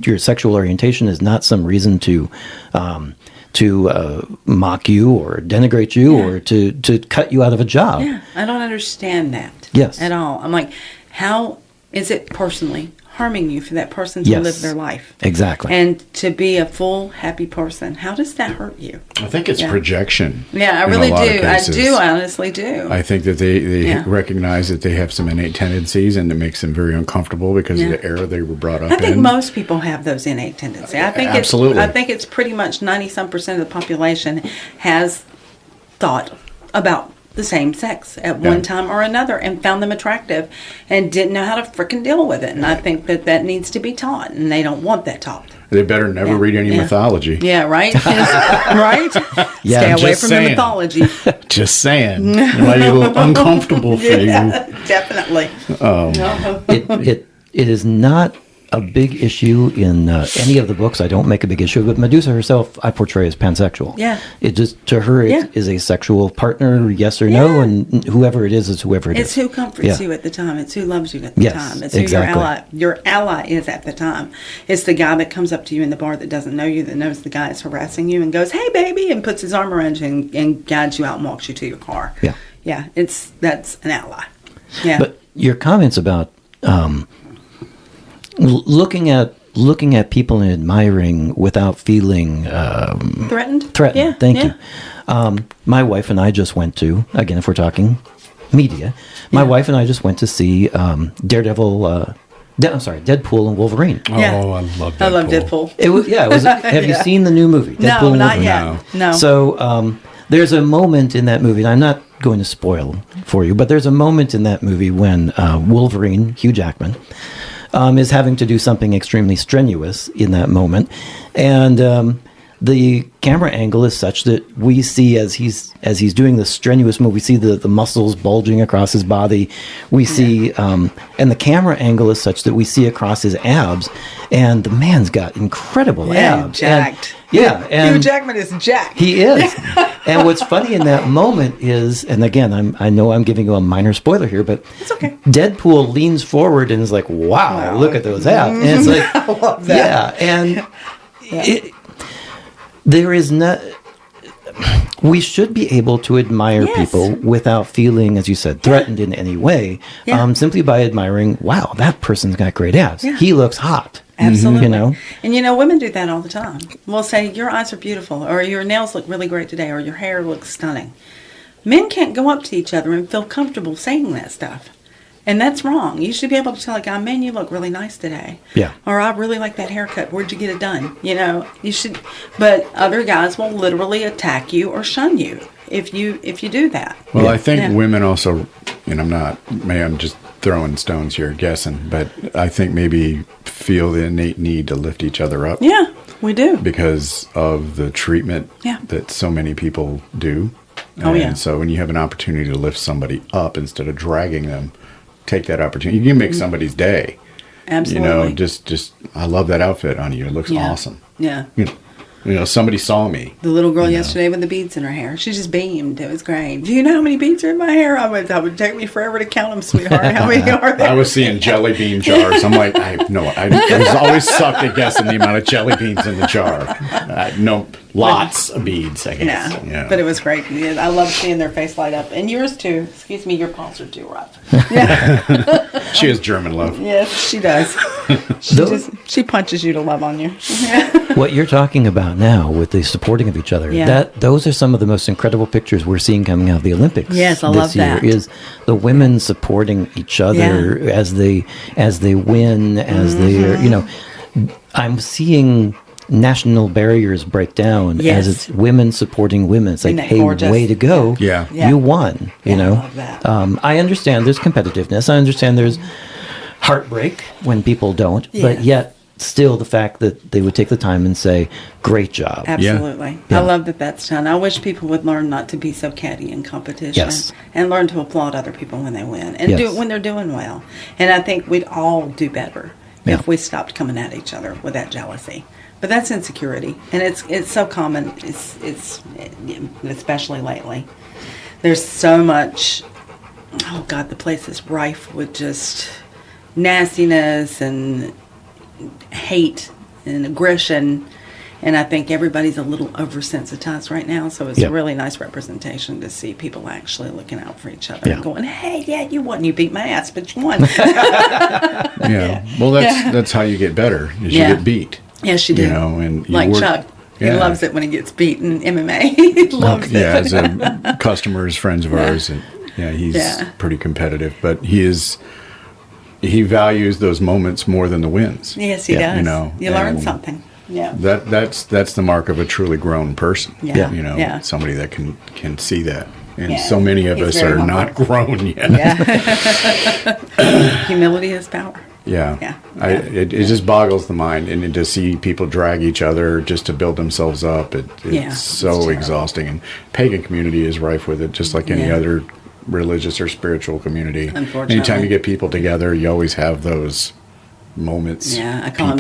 Speaker 4: your sexual orientation is not some reason to mock you or denigrate you or to cut you out of a job.
Speaker 3: Yeah, I don't understand that.
Speaker 4: Yes.
Speaker 3: At all. I'm like, how is it personally harming you for that person to
Speaker 4: Yes.
Speaker 3: live their life?
Speaker 4: Exactly.
Speaker 3: And to be a full, happy person. How does that hurt you?
Speaker 1: I think it's
Speaker 3: Yeah.
Speaker 1: projection.
Speaker 3: Yeah, I
Speaker 1: in a
Speaker 3: really
Speaker 1: lot of
Speaker 3: do. I
Speaker 1: cases.
Speaker 3: do. I honestly do.
Speaker 1: I think that they
Speaker 3: Yeah.
Speaker 1: recognize that they have some innate tendencies, and it makes them very uncomfortable because of
Speaker 3: Yeah.
Speaker 1: the era they were brought up
Speaker 3: I think
Speaker 1: in.
Speaker 3: most people have those innate tendencies. I think
Speaker 1: Absolutely.
Speaker 3: I think it's pretty much 90-some% of the population has thought about the same sex at one time or another and found them attractive and didn't know how to frickin' deal with it. And I think that needs to be taught, and they don't want that taught.
Speaker 1: They better never read any mythology.
Speaker 3: Yeah, right? Right?
Speaker 4: Yeah,
Speaker 3: Stay away
Speaker 1: just
Speaker 3: from
Speaker 1: saying.
Speaker 3: the mythology.
Speaker 1: Just saying. It might be a little uncomfortable for you.
Speaker 3: Definitely.
Speaker 4: It is not a big issue in any of the books. I don't make a big issue, but Medusa herself, I portray as pansexual.
Speaker 3: Yeah.
Speaker 4: It just, to her, it is a sexual partner, yes or no, and whoever it is whoever it is.
Speaker 3: It's who comforts you at the time. It's who loves you at the time. It's who your ally is at the time. It's the guy that comes up to you in the bar that doesn't know you, that knows the guy is harassing you and goes, "Hey, baby," and puts his arm around you and guides you out and walks you to your car.
Speaker 4: Yeah.
Speaker 3: Yeah, that's an ally. Yeah.
Speaker 4: But your comments about looking at people and admiring without feeling
Speaker 3: threatened?
Speaker 4: threatened.
Speaker 3: Yeah,
Speaker 4: Thank you. My wife and I just went to, again, if we're talking media, my wife and I just went to see Deadpool and Wolverine.
Speaker 1: Oh,
Speaker 3: Yeah.
Speaker 1: I love Deadpool.
Speaker 3: I love Deadpool.
Speaker 4: It was, yeah. It was. Have you seen the new movie? Deadpool
Speaker 3: No,
Speaker 4: and
Speaker 3: not
Speaker 4: Wolverine?
Speaker 3: yet. No.
Speaker 4: So there's a moment in that movie, and I'm not going to spoil for you, but there's a moment in that movie when Wolverine, Hugh Jackman, is having to do something extremely strenuous in that moment, and the camera angle is such that we see as he's doing this strenuous move, we see the muscles bulging across his body. We see, and the camera angle is such that we see across his abs, and the man's got incredible abs.
Speaker 3: Jacked.
Speaker 4: And
Speaker 3: Hugh Jackman is jacked.
Speaker 4: he is. And what's funny in that moment is, and again, I know I'm giving you a minor spoiler here, but
Speaker 3: It's okay.
Speaker 4: Deadpool leans forward and is like, "Wow, look at those abs!" And it's like,
Speaker 3: I love that.
Speaker 4: yeah, and there is not. We should be able to admire people without feeling, as you said, threatened in any way.
Speaker 3: Yeah.
Speaker 4: Simply by admiring, wow, that person's got great abs.
Speaker 3: Yeah.
Speaker 4: He looks hot.
Speaker 3: Absolutely.
Speaker 4: You know?
Speaker 3: And women do that all the time. We'll say, "Your eyes are beautiful," or "Your nails look really great today," or "Your hair looks stunning." Men can't go up to each other and feel comfortable saying that stuff. And that's wrong. You should be able to tell a guy, "Man, you look really nice today."
Speaker 4: Yeah.
Speaker 3: Or, "I really like that haircut. Where'd you get it done?" You should. But other guys will literally attack you or shun you if you do that.
Speaker 1: Well, I think women also, and I'm just throwing stones here, guessing, but I think maybe feel the innate need to lift each other up.
Speaker 3: Yeah, we do.
Speaker 1: Because of the treatment that so many people do.
Speaker 3: Oh, yeah.
Speaker 1: And so when you have an opportunity to lift somebody up instead of dragging them, take that opportunity. You can make somebody's day.
Speaker 3: Absolutely.
Speaker 1: Just I love that outfit on you. It looks awesome.
Speaker 3: Yeah.
Speaker 1: Somebody saw me.
Speaker 3: The little girl yesterday with the beads in her hair. She just beamed. It was great. Do you know how many beads are in my hair? That would take me forever to count them, sweetheart. How many are there?
Speaker 1: I was seeing jelly bean jars. I'm like, I was always sucked at guessing the amount of jelly beans in the jar. Lots of beads, I guess.
Speaker 3: Yeah. But it was great. Yeah, I love seeing their face light up. And yours too. Excuse me, your paws are too rough.
Speaker 1: She has German love.
Speaker 3: Yes, she does. She punches you to love on you.
Speaker 4: What you're talking about now with the supporting of each other, those are some of the most incredible pictures we're seeing coming out of the Olympics.
Speaker 3: Yes, I love that.
Speaker 4: Is the women supporting each other as they win, as they I'm seeing national barriers break down as it's women supporting women. It's like, hey,
Speaker 3: gorgeous?
Speaker 4: way to go.
Speaker 1: Yeah.
Speaker 4: You won,
Speaker 3: I love that.
Speaker 4: I understand there's competitiveness. I understand there's heartbreak when people don't, but yet still the fact that they would take the time and say, great job.
Speaker 3: Absolutely.
Speaker 4: Yeah.
Speaker 3: I love that that's done. I wish people would learn not to be so catty in competition.
Speaker 4: Yes.
Speaker 3: And learn to applaud other people when they win and do it when they're doing well. And I think we'd all do better if we stopped coming at each other with that jealousy. But that's insecurity, and it's so common. It's especially lately. There's so much. Oh God, the place is rife with just nastiness and hate and aggression, and I think everybody's a little oversensitized right now. So it's a really nice representation to see people actually looking out for each other and going, "Hey, yeah, you won. You beat my ass, but you won."
Speaker 1: Well, that's how you get better. Is you get beat.
Speaker 3: Yes, you do.
Speaker 1: And you
Speaker 3: like
Speaker 1: work,
Speaker 3: Chuck. He loves it when he gets beaten in MMA. He loves it.
Speaker 1: As a customers, friends of ours, and he's pretty competitive, but he values those moments more than the wins.
Speaker 3: Yes, he does. You learn something. Yeah.
Speaker 1: That's the mark of a truly grown person.
Speaker 3: Yeah.
Speaker 1: Somebody that can see that. And
Speaker 3: Yeah,
Speaker 1: so many of
Speaker 3: he's
Speaker 1: us
Speaker 3: very
Speaker 1: are
Speaker 3: humble.
Speaker 1: not grown yet.
Speaker 3: Yeah. Humility is power.
Speaker 1: Yeah.
Speaker 3: Yeah.
Speaker 1: It just boggles the mind. And to see people drag each other just to build themselves up, it's so
Speaker 3: terrible.
Speaker 1: exhausting. And pagan community is rife with it, just like any
Speaker 3: Yeah.
Speaker 1: other religious or spiritual community.
Speaker 3: Unfortunately.
Speaker 1: Anytime you get people together, you always have those moments.
Speaker 3: Yeah, I call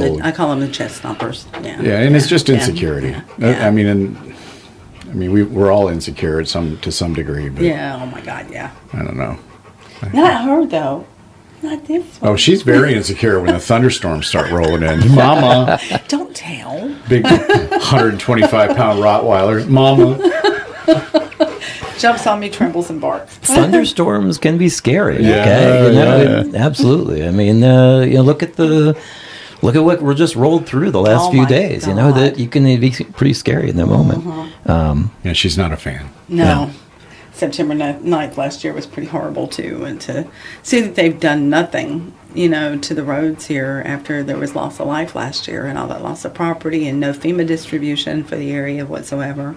Speaker 3: them the chest stompers. Yeah.
Speaker 1: Yeah, and it's just insecurity.
Speaker 3: Yeah.
Speaker 1: I mean, we're all insecure to some degree, but
Speaker 3: Yeah. Oh my God. Yeah.
Speaker 1: I don't know.
Speaker 3: Not her though. Not this one.
Speaker 1: Oh, she's very insecure when the thunderstorms start rolling in. Mama,
Speaker 3: Don't tell.
Speaker 1: big 125-pound Rottweiler. Mama.
Speaker 3: Jumps on me, trembles, and barks.
Speaker 4: Thunderstorms can be scary.
Speaker 1: Yeah,
Speaker 4: Okay,
Speaker 1: yeah.
Speaker 4: Absolutely. I mean, look at what we're just rolled through the last
Speaker 3: Oh
Speaker 4: few
Speaker 3: my
Speaker 4: days.
Speaker 3: God.
Speaker 4: That you can be pretty scary in that moment.
Speaker 1: Yeah, she's not a fan.
Speaker 3: No.
Speaker 4: Yeah.
Speaker 3: September 9th last year was pretty horrible too, and to see that they've done nothing, to the roads here after there was loss of life last year and all that loss of property and no FEMA distribution for the area whatsoever.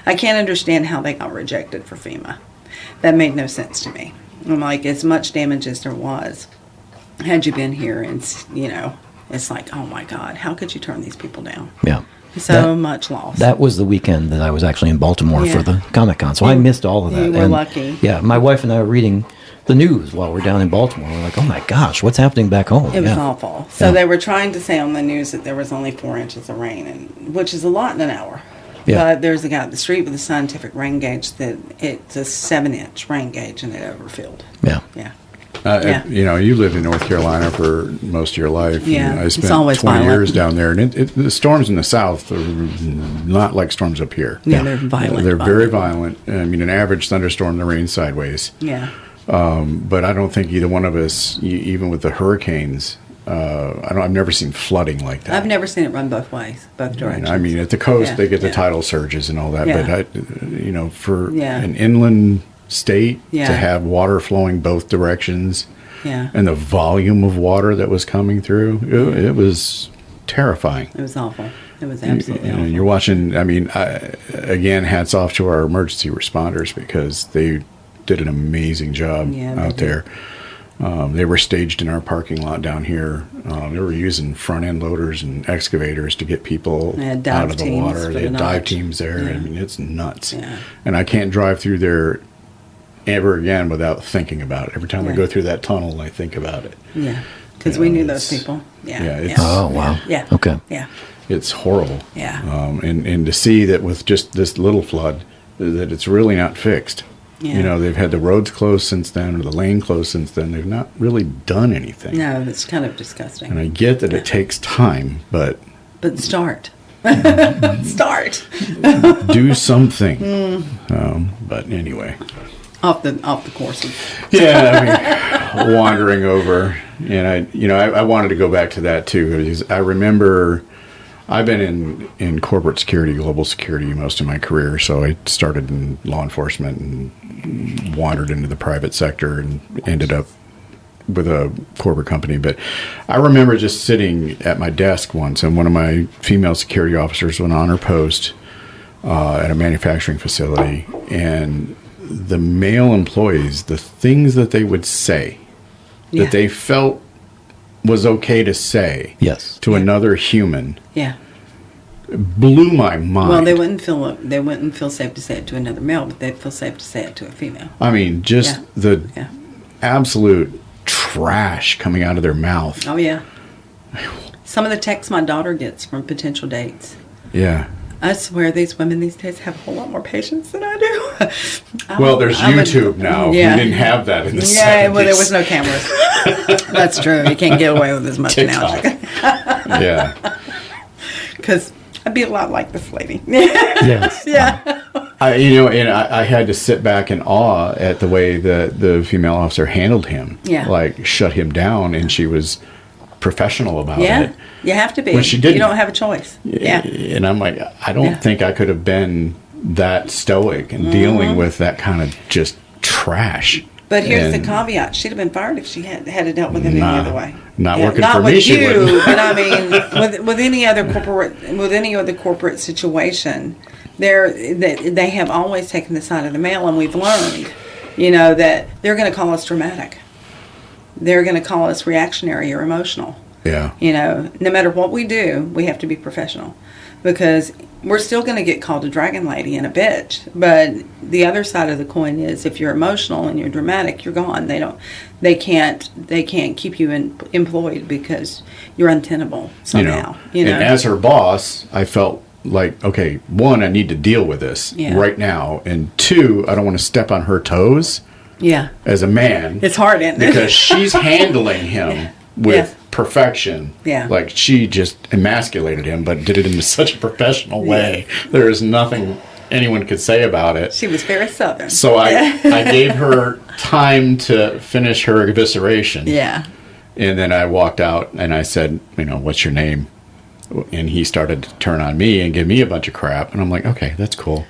Speaker 3: I can't understand how they got rejected for FEMA. That made no sense to me. I'm like, as much damage as there was, had you been here, and it's like, oh my God, how could you turn these people down?
Speaker 4: Yeah.
Speaker 3: So much loss.
Speaker 4: That was the weekend that I was actually in Baltimore
Speaker 3: Yeah.
Speaker 4: for the Comic-Con, so I missed all of that.
Speaker 3: You were lucky.
Speaker 4: Yeah, my wife and I were reading the news while we're down in Baltimore. We're like, oh my gosh, what's happening back home?
Speaker 3: It was
Speaker 4: Yeah.
Speaker 3: awful. So they were trying to say on the news that there was only 4 inches of rain, which is a lot in an hour.
Speaker 4: Yeah.
Speaker 3: But there's a guy at the street with a scientific rain gauge that it's a 7-inch rain gauge and it overfilled.
Speaker 4: Yeah.
Speaker 3: Yeah.
Speaker 1: You lived in North Carolina for most of your life.
Speaker 3: Yeah,
Speaker 1: and I
Speaker 3: it's
Speaker 1: spent
Speaker 3: always
Speaker 1: 20
Speaker 3: violent.
Speaker 1: years down there, and the storms in the south are not like storms up here.
Speaker 3: Yeah, they're violent.
Speaker 1: They're very violent. I mean, an average thunderstorm, the rain sideways.
Speaker 3: Yeah.
Speaker 1: But I don't think either one of us, even with the hurricanes, I've never seen flooding like that.
Speaker 3: I've never seen it run both ways, both directions.
Speaker 1: I mean, at the coast,
Speaker 3: Yeah,
Speaker 1: they get the
Speaker 3: yeah.
Speaker 1: tidal surges and all that.
Speaker 3: Yeah.
Speaker 1: But for
Speaker 3: Yeah.
Speaker 1: an inland state
Speaker 3: Yeah.
Speaker 1: to have water flowing both directions,
Speaker 3: Yeah.
Speaker 1: and the volume of water that was coming through, it was terrifying.
Speaker 3: It was awful. It was absolutely
Speaker 1: And
Speaker 3: awful.
Speaker 1: you're watching. I mean, again, hats off to our emergency responders because they did an amazing job
Speaker 3: Yeah, they
Speaker 1: out
Speaker 3: did.
Speaker 1: there. They were staged in our parking lot down here. They were using front end loaders and excavators to get people
Speaker 3: They had dive
Speaker 1: out of the
Speaker 3: teams
Speaker 1: water.
Speaker 3: for
Speaker 1: They
Speaker 3: the
Speaker 1: had dive
Speaker 3: night.
Speaker 1: teams there. I
Speaker 3: Yeah.
Speaker 1: mean, it's nuts.
Speaker 3: Yeah.
Speaker 1: And I can't drive through there ever again without thinking about it. Every time I
Speaker 3: Yeah.
Speaker 1: go through that tunnel, I think about it.
Speaker 3: Yeah. Because
Speaker 1: You
Speaker 3: we
Speaker 1: know,
Speaker 3: knew those
Speaker 1: it's-
Speaker 3: people. Yeah.
Speaker 1: yeah, it's-
Speaker 4: Oh, wow.
Speaker 3: Yeah.
Speaker 4: Okay.
Speaker 3: Yeah.
Speaker 1: It's horrible.
Speaker 3: Yeah.
Speaker 1: And to see that with just this little flood, that it's really not fixed.
Speaker 3: Yeah.
Speaker 1: They've had the roads closed since then, or the lane closed since then. They've not really done anything.
Speaker 3: No, it's kind of disgusting.
Speaker 1: And I get that it takes time, but
Speaker 3: But start. Start.
Speaker 1: do something.
Speaker 3: Mm.
Speaker 1: But anyway.
Speaker 3: Off the courses.
Speaker 1: Yeah, I mean, wandering over, and I wanted to go back to that too because I remember I've been in corporate security, global security most of my career. So I started in law enforcement and wandered into the private sector and ended up with a corporate company. But I remember just sitting at my desk once, and one of my female security officers went on her post at a manufacturing facility, and the male employees, the things that they would say
Speaker 3: Yeah.
Speaker 1: that they felt was okay to say
Speaker 4: Yes.
Speaker 1: to another human
Speaker 3: Yeah.
Speaker 1: blew my mind.
Speaker 3: Well, they wouldn't feel safe to say it to another male, but they'd feel safe to say it to a female.
Speaker 1: I mean, just
Speaker 3: Yeah.
Speaker 1: the
Speaker 3: Yeah.
Speaker 1: absolute trash coming out of their mouth.
Speaker 3: Oh yeah. Some of the texts my daughter gets from potential dates.
Speaker 1: Yeah.
Speaker 3: I swear these women these days have a whole lot more patience than I do.
Speaker 1: Well, there's YouTube now.
Speaker 3: Yeah.
Speaker 1: We didn't have that in the 70s.
Speaker 3: Yeah, well, there was no cameras. That's true. You can't get away with as much now.
Speaker 1: Yeah.
Speaker 3: Because I'd be a lot like this lady.
Speaker 4: Yes.
Speaker 3: Yeah.
Speaker 1: I had to sit back in awe at the way the female officer handled him.
Speaker 3: Yeah.
Speaker 1: Like, shut him down, and she was professional about
Speaker 3: Yeah.
Speaker 1: it.
Speaker 3: You have to be.
Speaker 1: Well, she didn't.
Speaker 3: You don't have a choice. Yeah.
Speaker 1: And I'm like, I don't
Speaker 3: Yeah.
Speaker 1: think I could have been that stoic and dealing with that kind of just trash.
Speaker 3: But here's the
Speaker 1: And-
Speaker 3: caveat: she'd have been fired if she had dealt with it any other way.
Speaker 1: Not working
Speaker 3: not
Speaker 1: for
Speaker 3: with
Speaker 1: me, she
Speaker 3: you,
Speaker 1: wouldn't.
Speaker 3: but I mean, with any other corporate situation, they have always taken the side of the male, and we've learned, that they're going to call us dramatic. They're going to call us reactionary or emotional.
Speaker 1: Yeah.
Speaker 3: No matter what we do, we have to be professional, because we're still going to get called a dragon lady and a bitch. But the other side of the coin is, if you're emotional and you're dramatic, you're gone. They can't keep you employed because you're untenable somehow.
Speaker 1: And as her boss, I felt like, okay, one, I need to deal with this right now, and two, I don't want to step on her toes.
Speaker 3: Yeah.
Speaker 1: As a man,
Speaker 3: it's hard, isn't it?
Speaker 1: Because she's handling him with perfection.
Speaker 3: Yeah.
Speaker 1: Like, she just emasculated him, but did it in such a professional way. There is nothing anyone could say about it.
Speaker 3: She was very Southern.
Speaker 1: So I gave her time to finish her evisceration.
Speaker 3: Yeah.
Speaker 1: And then I walked out and I said, what's your name? And he started to turn on me and give me a bunch of crap. And I'm like, okay, that's cool.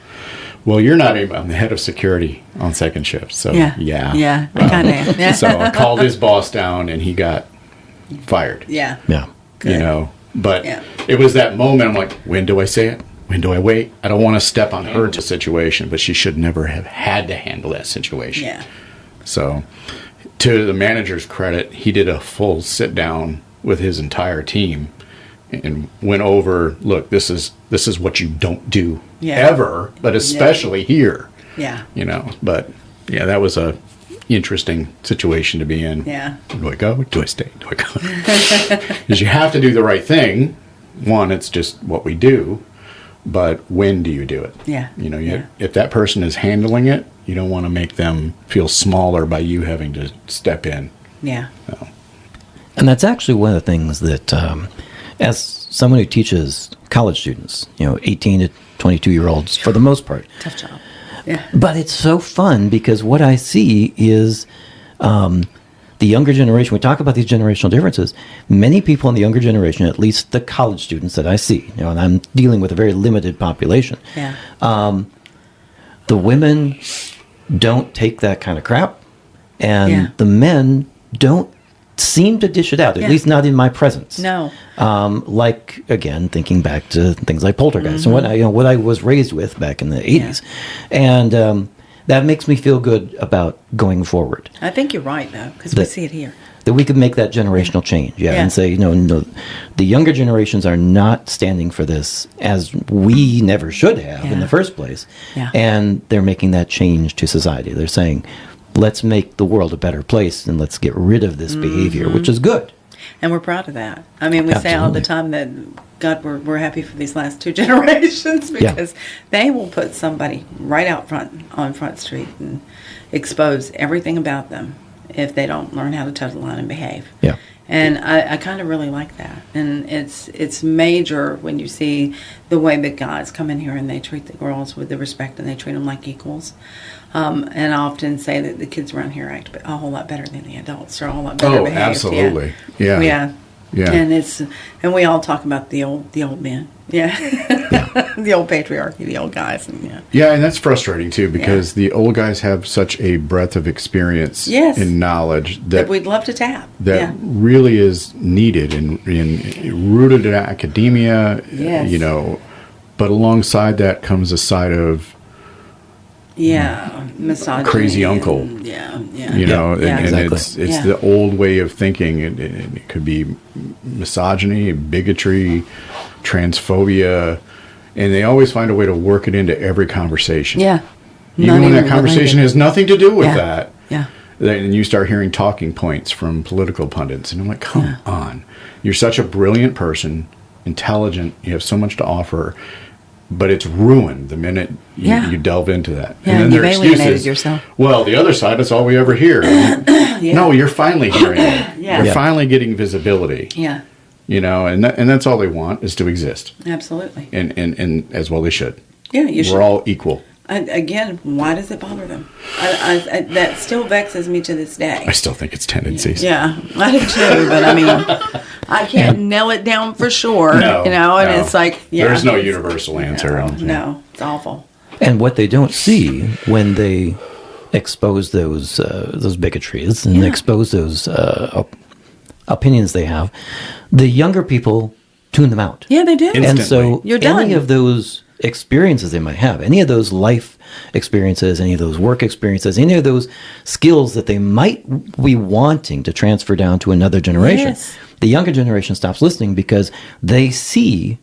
Speaker 1: Well, you're not even, I'm the head of security on second shift. So,
Speaker 3: I kind of am. Yeah.
Speaker 1: So I called his boss down and he got fired.
Speaker 3: Yeah.
Speaker 4: Yeah.
Speaker 3: Good.
Speaker 1: But it was that moment. I'm like, when do I say it? When do I wait? I don't want to step on her situation, but she should never have had to handle that situation.
Speaker 3: Yeah.
Speaker 1: So, to the manager's credit, he did a full sit down with his entire team and went over, look, this is what you don't do ever, but especially here.
Speaker 3: Yeah.
Speaker 1: But that was a interesting situation to be in.
Speaker 3: Yeah.
Speaker 1: Do I go? Do I stay? Do I go? Because you have to do the right thing. One, it's just what we do, but when do you do it?
Speaker 3: Yeah.
Speaker 1: If that person is handling it, you don't want to make them feel smaller by you having to step in.
Speaker 3: Yeah.
Speaker 1: So.
Speaker 4: And that's actually one of the things that, as someone who teaches college students, 18 to 22-year-olds for the most part.
Speaker 3: Tough job. Yeah.
Speaker 4: But it's so fun because what I see is the younger generation. We talk about these generational differences. Many people in the younger generation, at least the college students that I see, and I'm dealing with a very limited population.
Speaker 3: Yeah.
Speaker 4: The women don't take that kind of crap, and the men don't seem to dish it out, at least not in my presence.
Speaker 3: No.
Speaker 4: Like, again, thinking back to things like Poltergeist and what I was raised with back in the 80s. And that makes me feel good about going forward.
Speaker 3: I think you're right, though, because we see it here.
Speaker 4: That we could make that generational change, and say, no, the younger generations are not standing for this as we never should have in the first place.
Speaker 3: Yeah.
Speaker 4: And they're making that change to society. They're saying, let's make the world a better place and let's get rid of this behavior, which is good.
Speaker 3: And we're proud of that. I mean, we say all the time that, God, we're happy for these last two generations because they will put somebody right out front on Front Street and expose everything about them if they don't learn how to toe the line and behave.
Speaker 4: Yeah.
Speaker 3: And I kind of really like that. And it's major when you see the way that guys come in here and they treat the girls with the respect and they treat them like equals. And I often say that the kids around here act a whole lot better than the adults. They're a whole lot better behaved.
Speaker 1: Absolutely. Yeah.
Speaker 3: And we all talk about the old men. Yeah. The old patriarchy, the old guys. And
Speaker 1: and that's frustrating too because the old guys have such a breadth of experience and knowledge that
Speaker 3: we'd love to tap.
Speaker 1: That really is needed and rooted in academia.
Speaker 3: Yes.
Speaker 1: But alongside that comes a side of
Speaker 3: misogyny,
Speaker 1: crazy uncle.
Speaker 3: And,
Speaker 1: and it's the old way of thinking. It could be misogyny, bigotry, transphobia, and they always find a way to work it into every conversation.
Speaker 3: Yeah.
Speaker 1: Even when that conversation has nothing to do with that.
Speaker 3: Yeah.
Speaker 1: Then you start hearing talking points from political pundits, and I'm like, come on. You're such a brilliant person, intelligent, you have so much to offer, but it's ruined the minute you delve into that.
Speaker 3: Yeah,
Speaker 1: and then
Speaker 3: you've
Speaker 1: their
Speaker 3: alienated
Speaker 1: excuses,
Speaker 3: yourself.
Speaker 1: Well, the other side, that's all we ever hear. No, you're finally hearing it. You're finally getting visibility.
Speaker 3: Yeah.
Speaker 1: And that's all they want is to exist.
Speaker 3: Absolutely.
Speaker 1: And as well they should.
Speaker 3: Yeah, you should.
Speaker 1: We're all equal.
Speaker 3: Again, why does it bother them? I that still vexes me to this day.
Speaker 1: I still think it's tendencies.
Speaker 3: Yeah, I do too. But I mean, I can't nail it down for sure.
Speaker 1: No,
Speaker 3: and it's like,
Speaker 1: there's no universal answer.
Speaker 3: No, it's awful.
Speaker 4: And what they don't see when they expose those bigotries and expose those opinions they have, the younger people tune them out.
Speaker 3: Yeah, they do.
Speaker 1: Instantly.
Speaker 4: And so
Speaker 3: You're done.
Speaker 4: any of those experiences they might have, any of those life experiences, any of those work experiences, any of those skills that they might be wanting to transfer down to another generation,
Speaker 3: Yes.
Speaker 4: the younger generation stops listening because they see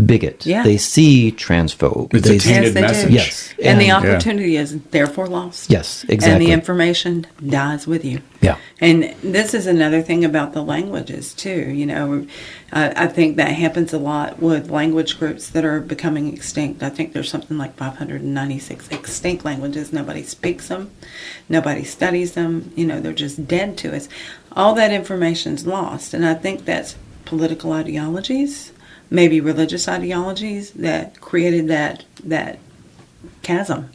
Speaker 4: bigot.
Speaker 3: Yeah.
Speaker 4: They see transphobe.
Speaker 1: It's
Speaker 4: they
Speaker 1: a tainted
Speaker 3: they do.
Speaker 1: message.
Speaker 4: Yes.
Speaker 3: And the
Speaker 4: And-
Speaker 3: opportunity is therefore lost.
Speaker 4: Yes,
Speaker 3: And
Speaker 4: exactly.
Speaker 3: the information dies with you.
Speaker 4: Yeah.
Speaker 3: And this is another thing about the languages, too. You know, I think that happens a lot with language groups that are becoming extinct. I think there's something like 596 extinct languages. Nobody speaks them. Nobody studies them. You know, they're just dead to us. All that information's lost. And I think that's political ideologies, maybe religious ideologies that created that chasm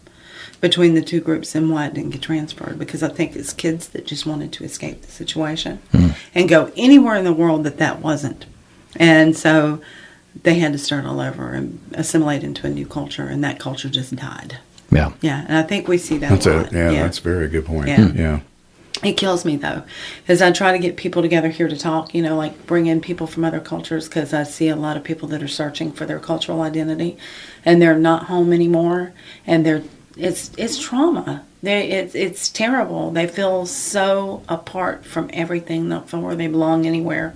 Speaker 3: between the two groups and why it didn't get transferred. Because I think it's kids that just wanted to escape the situation and go anywhere in the world that wasn't. And so they had to start all over and assimilate into a new culture, and that culture just died.
Speaker 4: Yeah.
Speaker 3: Yeah, and I think we see that
Speaker 1: That's
Speaker 3: a lot.
Speaker 1: that's a very good point.
Speaker 3: Yeah.
Speaker 1: Yeah.
Speaker 3: It kills me, though, because I try to get people together here to talk, you know, like bring in people from other cultures, because I see a lot of people that are searching for their cultural identity, and they're not home anymore, and it's trauma. It's terrible. They feel so apart from everything, not from where they belong anywhere,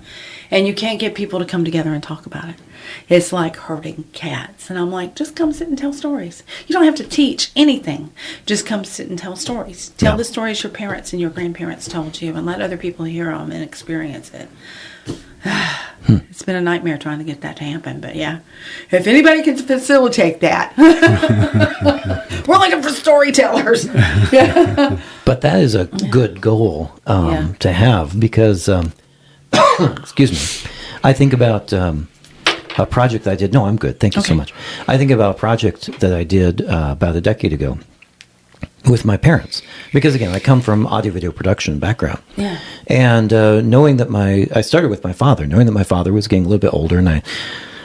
Speaker 3: and you can't get people to come together and talk about it. It's like herding cats. And I'm like, just come sit and tell stories. You don't have to teach anything. Just come sit and tell stories. Tell the stories your parents and your grandparents told you, and let other people hear them and experience it. It's been a nightmare trying to get that to happen. But yeah, if anybody can facilitate that, we're looking for storytellers.
Speaker 4: But that is a good goal to have because, excuse me, I think about a project that I did. No, I'm good. Thank you so much. I think about a project that I did about a decade ago with my parents. Because, again, I come from audio-video production background.
Speaker 3: Yeah.
Speaker 4: And knowing that I started with my father, knowing that my father was getting a little bit older and I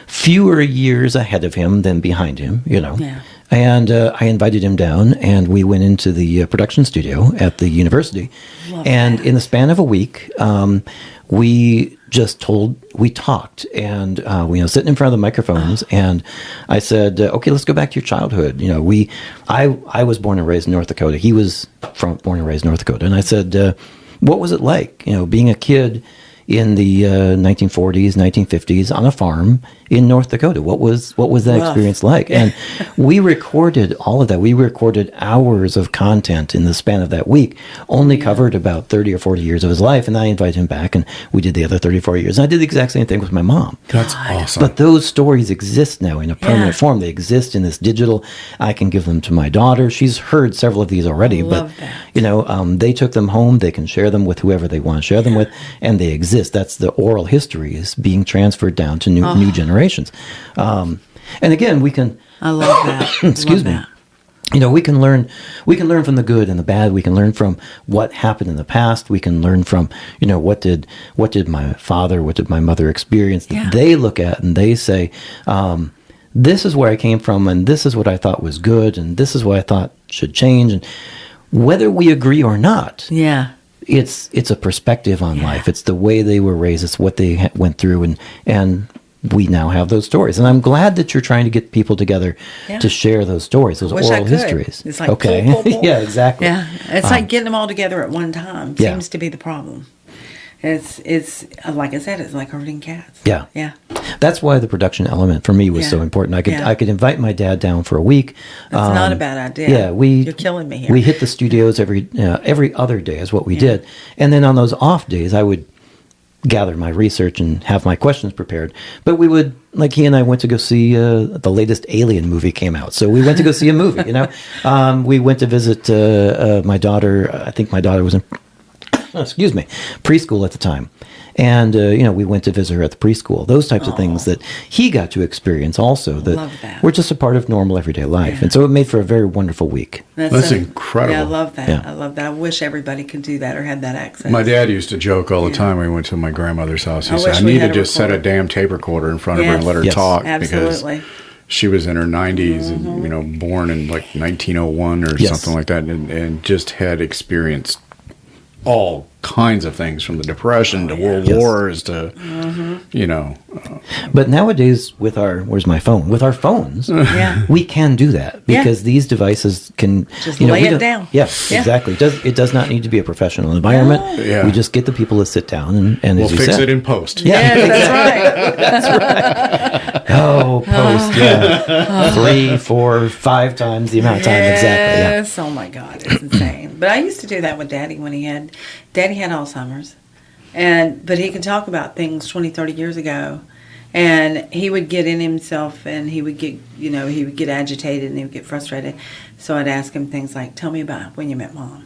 Speaker 4: fewer years ahead of him than behind him, you know.
Speaker 3: Yeah.
Speaker 4: And I invited him down, and we went into the production studio at the university. In the span of a week, we talked, and we sitting in front of the microphones, and I said, okay, let's go back to your childhood. You know, I was born and raised in North Dakota. He was born and raised in North Dakota. And I said, what was it like, you know, being a kid in the 1940s, 1950s on a farm in North Dakota? What was that experience like? And we recorded all of that. We recorded hours of content in the span of that week, only covered about 30 or 40 years of his life. And I invited him back, and we did the other 30 or 40 years. And I did the exact same thing with my mom.
Speaker 1: That's awesome.
Speaker 4: But those stories exist now in a permanent form. They exist in this digital. I can give them to my daughter. She's heard several of these already.
Speaker 3: Love
Speaker 4: But,
Speaker 3: that.
Speaker 4: you know, they took them home. They can share them with whoever they want to share them with. And they exist. That's the oral history is being transferred down to new generations. And again, we can.
Speaker 3: I love that.
Speaker 4: Excuse me. You know, we can learn from the good and the bad. We can learn from what happened in the past. We can learn from, you know, what did my father, what did my mother experience that they look at and they say, this is where I came from, and this is what I thought was good, and this is what I thought should change. And whether we agree or not, it's a perspective on life. It's the way they were raised. It's what they went through, and we now have those stories. And I'm glad that you're trying to get people together to share those stories, those
Speaker 3: Wish I
Speaker 4: oral
Speaker 3: could.
Speaker 4: histories.
Speaker 3: It's like
Speaker 4: okay,
Speaker 3: pull, pull, pull.
Speaker 4: yeah, exactly.
Speaker 3: Yeah, it's like getting them all together at one time
Speaker 4: Yeah.
Speaker 3: seems to be the problem. It's like I said, it's like herding cats.
Speaker 4: Yeah.
Speaker 3: Yeah.
Speaker 4: That's why the production element for me was so important. I could invite my dad down for a week.
Speaker 3: That's not a bad idea.
Speaker 4: Yeah,
Speaker 3: You're killing me here.
Speaker 4: We hit the studios every other day is what we did, and then on those off days, I would gather my research and have my questions prepared. But we would, like he and I went to go see the latest Alien movie came out, so we went to go see a movie. You know, we went to visit my daughter. I think my daughter was in preschool at the time. And, we went to visit her at the preschool. Those types of things that he got to experience also that were just a part of normal everyday life. And so it made for a very wonderful week.
Speaker 1: That's incredible.
Speaker 3: Yeah, I love that.
Speaker 4: Yeah.
Speaker 3: I love that. I wish everybody could do that or had that access.
Speaker 1: My dad used to joke all the time when we went to my grandmother's house. He
Speaker 3: I
Speaker 1: said,
Speaker 3: wish
Speaker 1: I
Speaker 3: we
Speaker 1: need
Speaker 3: had
Speaker 1: to
Speaker 3: a
Speaker 1: just set a
Speaker 3: recorder.
Speaker 1: damn tape recorder in front of her and let her
Speaker 4: Yes.
Speaker 1: talk.
Speaker 3: Absolutely.
Speaker 1: she was in her 90s, and, you know, born in like 1901 or
Speaker 4: Yes.
Speaker 1: something like that, and just had experienced all kinds of things, from the Depression to World
Speaker 4: Yes.
Speaker 1: Wars to, you know.
Speaker 4: But nowadays, with our where's my phone? With our phones,
Speaker 3: Yeah.
Speaker 4: we can do that because these devices can
Speaker 3: Just
Speaker 4: you know,
Speaker 3: lay
Speaker 4: we
Speaker 3: it
Speaker 4: don't-
Speaker 3: down.
Speaker 4: Yeah,
Speaker 3: Yeah.
Speaker 4: exactly. It does not need to be a professional environment.
Speaker 3: No.
Speaker 1: Yeah.
Speaker 4: We just get the people to sit down and
Speaker 1: We'll
Speaker 4: as you
Speaker 1: fix
Speaker 4: said,
Speaker 1: it in post.
Speaker 3: Yeah, that's right.
Speaker 4: oh, post, yeah, 3, 4, 5 times the amount of time exactly. Yeah.
Speaker 3: Yes. Oh my God, it's insane. But I used to do that with Daddy when Daddy had Alzheimer's, but he could talk about things 20, 30 years ago, and he would get in himself, and he would get agitated, and he would get frustrated. So I'd ask him things like, "Tell me about when you met Mom,"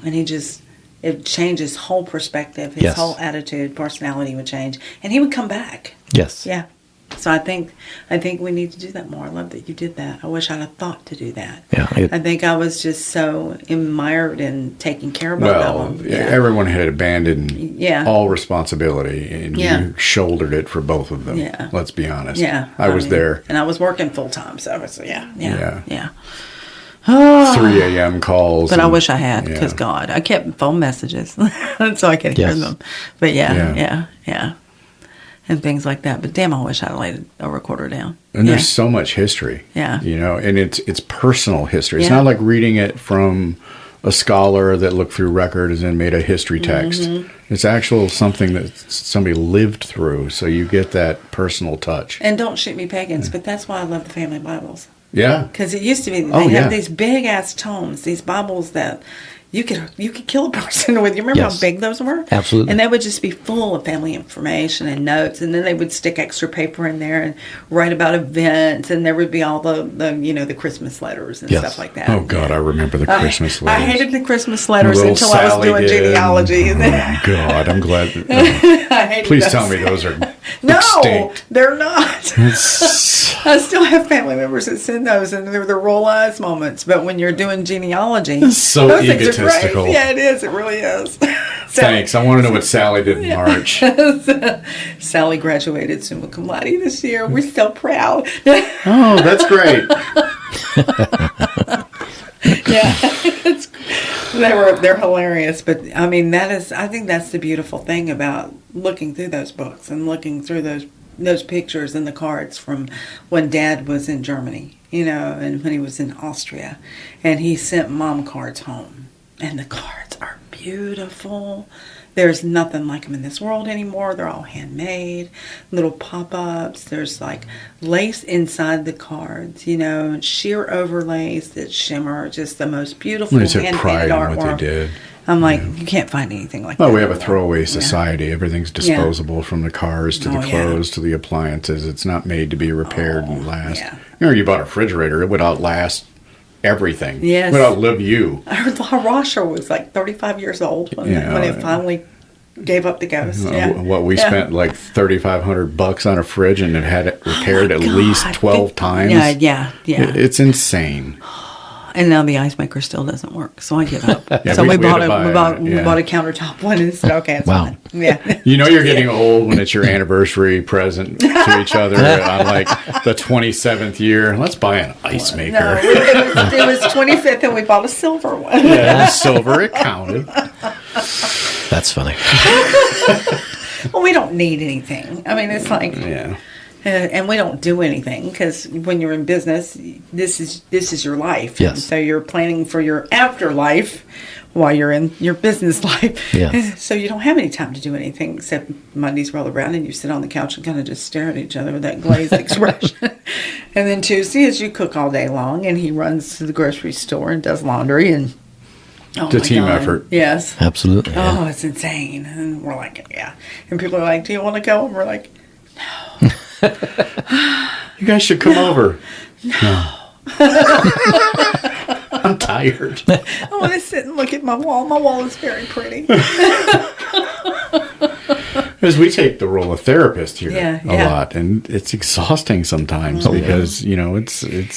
Speaker 3: and it changed his whole perspective, his
Speaker 4: Yes.
Speaker 3: whole attitude, personality would change, and he would come back.
Speaker 4: Yes.
Speaker 3: Yeah. So I think we need to do that more. I love that you did that. I wish I'd have thought to do that.
Speaker 4: Yeah,
Speaker 3: I think I was just so mired in taking care of both
Speaker 1: Well,
Speaker 3: of them.
Speaker 1: everyone had abandoned
Speaker 3: Yeah.
Speaker 1: all responsibility, and
Speaker 3: Yeah.
Speaker 1: you shouldered it for both of them.
Speaker 3: Yeah.
Speaker 1: Let's be honest.
Speaker 3: Yeah.
Speaker 1: I was there.
Speaker 3: And I was working full time, so yeah.
Speaker 1: Yeah. 3 a.m. calls.
Speaker 3: But I
Speaker 1: and-
Speaker 3: wish I had, because
Speaker 1: yeah.
Speaker 3: God, I kept phone messages so I could hear
Speaker 4: Yes.
Speaker 3: them. But
Speaker 1: Yeah.
Speaker 3: yeah. And things like that. But damn, I wish I'd laid a recorder down.
Speaker 1: And
Speaker 3: Yeah.
Speaker 1: there's so much history.
Speaker 3: Yeah.
Speaker 1: You know, and it's personal history. It's
Speaker 3: Yeah.
Speaker 1: not like reading it from a scholar that looked through records and made a history text.
Speaker 3: Mm-hmm.
Speaker 1: It's actual something that somebody lived through, so you get that personal touch.
Speaker 3: And don't shoot me pagans, but that's why I love the family Bibles.
Speaker 1: Yeah.
Speaker 3: Because it used to be, they
Speaker 1: Oh, yeah.
Speaker 3: have these big ass tomes, these Bibles that you could kill a person with. You remember
Speaker 4: Yes.
Speaker 3: how big those were?
Speaker 4: Absolutely.
Speaker 3: And they would just be full of family information and notes, and then they would stick extra paper in there and write about events, and there would be all the Christmas letters and
Speaker 4: Yes.
Speaker 3: stuff like that.
Speaker 1: Oh, God, I remember the Christmas
Speaker 3: I
Speaker 1: letters.
Speaker 3: hated the Christmas letters
Speaker 1: Little
Speaker 3: until I was
Speaker 1: Sally
Speaker 3: doing
Speaker 1: did.
Speaker 3: genealogy. And then
Speaker 1: Oh, God, I'm glad.
Speaker 3: I hated
Speaker 1: Please
Speaker 3: those.
Speaker 1: tell me those are
Speaker 3: No,
Speaker 1: extinct.
Speaker 3: they're not. I still have family members that send those, and they're the roll eyes moments. But when you're doing genealogy,
Speaker 1: So
Speaker 3: those things are great.
Speaker 1: egotistical.
Speaker 3: Yeah, it is. It really is.
Speaker 1: Thanks. I want to know what Sally did in March.
Speaker 3: Sally graduated summa cum laude this year. We're so proud.
Speaker 1: Oh, that's great.
Speaker 3: Yeah, they're hilarious. But I mean, I think that's the beautiful thing about looking through those books and looking through those pictures and the cards from when Dad was in Germany, and when he was in Austria, and he sent Mom cards home, and the cards are beautiful. There's nothing like them in this world anymore. They're all handmade, little pop-ups. There's like lace inside the cards, and sheer overlays that shimmer. Just the most beautiful
Speaker 1: They took
Speaker 3: hand-painted
Speaker 1: pride in
Speaker 3: artwork.
Speaker 1: what they did.
Speaker 3: I'm like, you can't find anything like that.
Speaker 1: Well, we have a
Speaker 3: anymore.
Speaker 1: throwaway
Speaker 3: Yeah.
Speaker 1: society. Everything's disposable, from the cars to the
Speaker 3: Oh, yeah.
Speaker 1: clothes to the appliances. It's not made to be repaired and last.
Speaker 3: yeah.
Speaker 1: You bought a refrigerator, it would outlast everything.
Speaker 3: Yes.
Speaker 1: It would outlive you.
Speaker 3: I heard the washer was like 35 years old when
Speaker 1: Yeah.
Speaker 3: it finally gave up the ghost. Yeah.
Speaker 1: What we
Speaker 3: Yeah.
Speaker 1: spent like $3,500 on a fridge, and it had it repaired at least
Speaker 3: God.
Speaker 1: 12 times.
Speaker 3: Yeah.
Speaker 1: It's insane.
Speaker 3: And now the ice maker still doesn't work, so I give up.
Speaker 1: Yeah,
Speaker 3: so
Speaker 1: we
Speaker 3: we
Speaker 1: had
Speaker 3: bought
Speaker 1: to buy
Speaker 3: we
Speaker 1: yeah.
Speaker 3: bought a countertop one and said, okay, it's
Speaker 4: Wow.
Speaker 3: fine. Yeah.
Speaker 1: You're getting old when it's your anniversary present to each other on like the 27th year. Let's buy an ice maker.
Speaker 3: No, it was 25th, and we bought a silver one.
Speaker 1: Yeah, silver, it counted.
Speaker 4: That's funny.
Speaker 3: Well, we don't need anything. I mean, it's like,
Speaker 1: Yeah.
Speaker 3: and we don't do anything, because when you're in business, this is your life.
Speaker 4: Yes.
Speaker 3: So you're planning for your afterlife while you're in your business life.
Speaker 4: Yes.
Speaker 3: So you don't have any time to do anything except Mondays roll around and you sit on the couch and kind of just stare at each other with that glazed expression. And then Tuesday is you cook all day long, and he runs to the grocery store and does laundry, and
Speaker 1: It's a
Speaker 3: my
Speaker 1: team
Speaker 3: God.
Speaker 1: effort.
Speaker 3: Yes.
Speaker 4: Absolutely. yeah.
Speaker 3: Oh, it's insane. And we're like, yeah. And people are like, do you want to go? And we're like,
Speaker 1: You guys should come over. No. I'm tired.
Speaker 3: I want to sit and look at my wall. My wall is very pretty.
Speaker 1: Because we take the role of therapist here
Speaker 3: Yeah,
Speaker 1: a
Speaker 3: yeah.
Speaker 1: lot, and it's exhausting sometimes because it's
Speaker 3: You're
Speaker 1: it's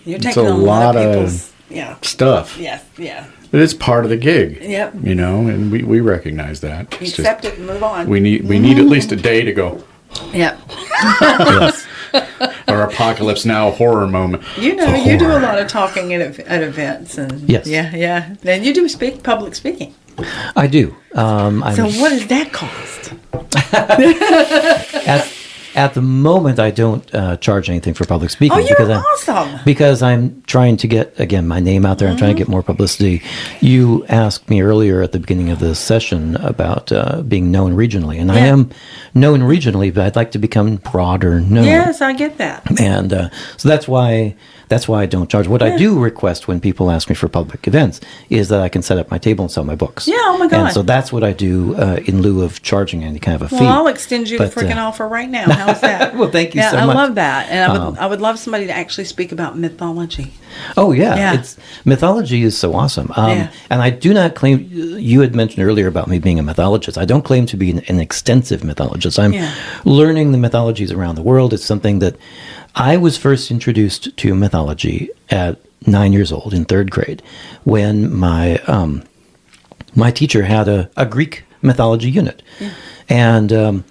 Speaker 3: taking
Speaker 1: a lot of
Speaker 3: people's, yeah.
Speaker 1: stuff.
Speaker 3: Yes, yeah.
Speaker 1: But it's part of the gig.
Speaker 3: Yep.
Speaker 1: And we recognize that.
Speaker 3: You
Speaker 1: It's
Speaker 3: accept it and move on.
Speaker 1: we need at least a day to go.
Speaker 3: Yep.
Speaker 4: Yes.
Speaker 1: Our Apocalypse Now horror moment.
Speaker 3: You know,
Speaker 1: The
Speaker 3: you do a
Speaker 1: horror.
Speaker 3: lot of talking at events, and
Speaker 4: Yes.
Speaker 3: yeah. And you do public speaking.
Speaker 4: I do.
Speaker 3: So what does that cost?
Speaker 4: At the moment, I don't charge anything for public speaking.
Speaker 3: Oh, you're
Speaker 4: because
Speaker 3: awesome.
Speaker 4: Because I'm trying to get, again, my name out there. I'm trying to get more publicity. You asked me earlier at the beginning of this session about being known regionally. And I am known regionally, but I'd like to become broader known.
Speaker 3: Yes, I get that.
Speaker 4: And so that's why I don't charge. What I do request when people ask me for public events is that I can set up my table and sell my books.
Speaker 3: Yeah, oh my God.
Speaker 4: And so that's what I do in lieu of charging any kind of a fee.
Speaker 3: Well, I'll extend you the
Speaker 4: But,
Speaker 3: freaking offer right now. How's that?
Speaker 4: Well, thank you so
Speaker 3: I
Speaker 4: much.
Speaker 3: love that, and I would love somebody to actually speak about mythology.
Speaker 4: Oh yeah,
Speaker 3: Yeah.
Speaker 4: Mythology is so awesome.
Speaker 3: Yeah.
Speaker 4: And I do not claim. You had mentioned earlier about me being a mythologist. I don't claim to be an extensive mythologist. I'm learning the mythologies around the world. It's something that I was first introduced to mythology at 9 years old in third grade, when my teacher had a Greek mythology unit, and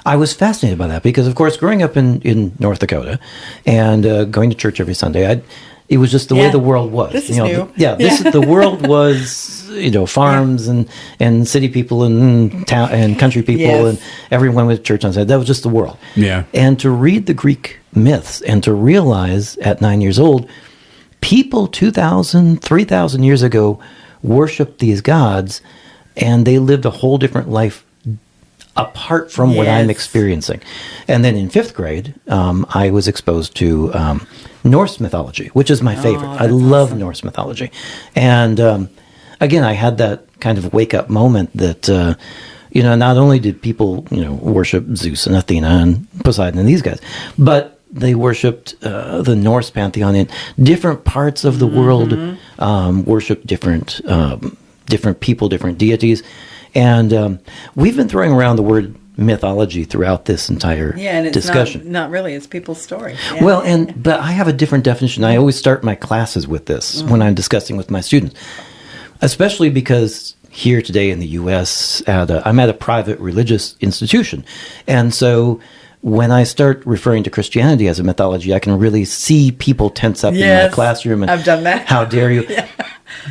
Speaker 4: I was fascinated by that because, of course, growing up in North Dakota and going to church every Sunday, it was just the way the world was.
Speaker 3: This is new.
Speaker 4: The world was, farms and city people and town and country people and everyone went to church on Sunday. That was just the world.
Speaker 1: Yeah.
Speaker 4: And to read the Greek myths and to realize at 9 years old, people 2,000, 3,000 years ago worshipped these gods, and they lived a whole different life apart from what I'm experiencing. And then in fifth grade, I was exposed to Norse mythology, which is my favorite. I love Norse mythology. And again, I had that kind of wake-up moment that, not only did people, worship Zeus and Athena and Poseidon and these guys, but they worshipped the Norse pantheon in different parts of the world, worshipped different people, different deities. And we've been throwing around the word mythology throughout this entire
Speaker 3: and it's
Speaker 4: discussion.
Speaker 3: Not really. It's people's story.
Speaker 4: Well, but I have a different definition. I always start my classes with this when I'm discussing with my students, especially because here today in the U.S., I'm at a private religious institution. And so when I start referring to Christianity as a mythology, I can really see people tense up in my classroom. And
Speaker 3: I've done that.
Speaker 4: How dare you?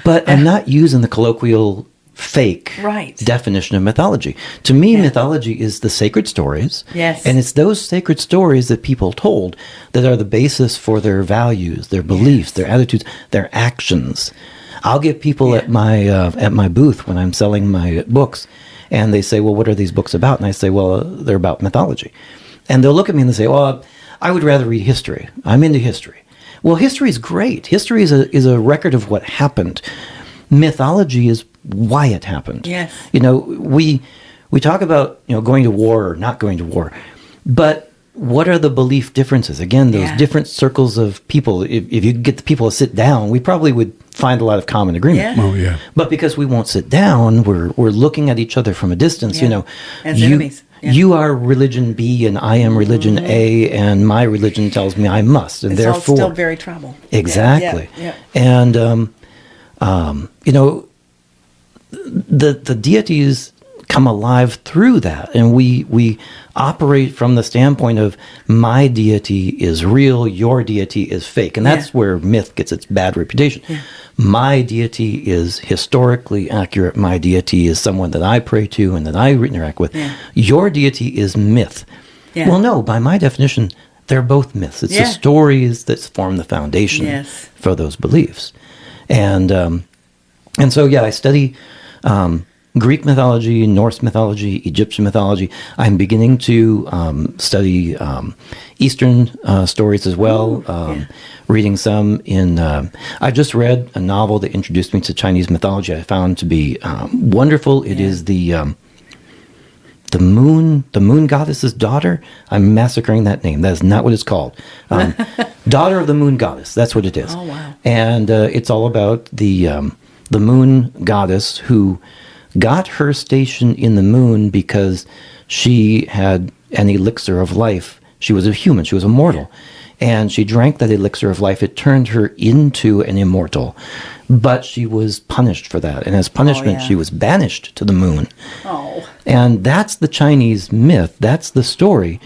Speaker 4: But I'm not using the colloquial fake definition of mythology. To me, mythology is the sacred stories.
Speaker 3: Yes.
Speaker 4: And it's those sacred stories that people told that are the basis for their values, their beliefs, their attitudes, their actions. I'll get people at my booth when I'm selling my books, and they say, well, what are these books about? And I say, well, they're about mythology. And they'll look at me and they say, well, I would rather read history. I'm into history. Well, history is great. History is a record of what happened. Mythology is why it happened.
Speaker 3: Yes.
Speaker 4: We talk about, going to war or not going to war, but what are the belief differences? Again, those different circles of people. If you get the people to sit down, we probably would find a lot of common agreement.
Speaker 3: Yeah.
Speaker 1: Oh, yeah.
Speaker 4: But because we won't sit down, we're looking at each other from a distance.
Speaker 3: As enemies. Yeah.
Speaker 4: You are religion B and I am religion A, and my religion tells me I must, and
Speaker 3: it's
Speaker 4: therefore
Speaker 3: all still very tribal.
Speaker 4: Exactly.
Speaker 3: Yeah.
Speaker 4: And the deities come alive through that, and we operate from the standpoint of my deity is real, your deity is fake, and that's where myth gets its bad reputation. My deity is historically accurate. My deity is someone that I pray to and that I interact with. Your deity is myth. Well, no, by my definition, they're both myths. It's the stories that form the foundation for those beliefs. And so, I study Greek mythology, Norse mythology, Egyptian mythology. I'm beginning to study Eastern stories as well, reading some in... I just read a novel that introduced me to Chinese mythology I found to be wonderful. It is the moon goddess's daughter. I'm massacring that name. That is not what it's called. Daughter of the moon goddess. That's what it is.
Speaker 3: Oh, wow.
Speaker 4: And it's all about the moon goddess who got her station in the moon because she had an elixir of life. She was a human. She was a mortal. And she drank that elixir of life. It turned her into an immortal. But she was punished for that. And as punishment, she was banished to the moon.
Speaker 3: Oh.
Speaker 4: And that's the Chinese myth. That's the story.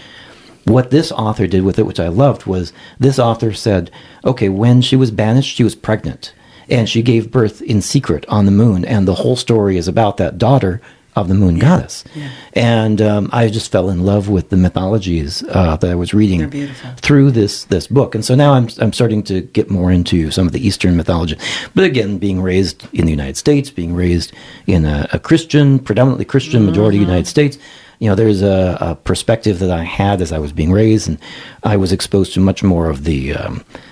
Speaker 4: what this author did with it, which I loved, was this author said, okay, when she was banished, she was pregnant, and she gave birth in secret on the moon, and the whole story is about that daughter of the moon goddess.
Speaker 3: Yeah.
Speaker 4: And I just fell in love with the mythologies that I was reading
Speaker 3: They're beautiful.
Speaker 4: through this book. And so now I'm starting to get more into some of the Eastern mythology. But again, being raised in the United States, being raised in a Christian, predominantly Christian majority United States, there's a perspective that I had as I was being raised, and I was exposed to much more of the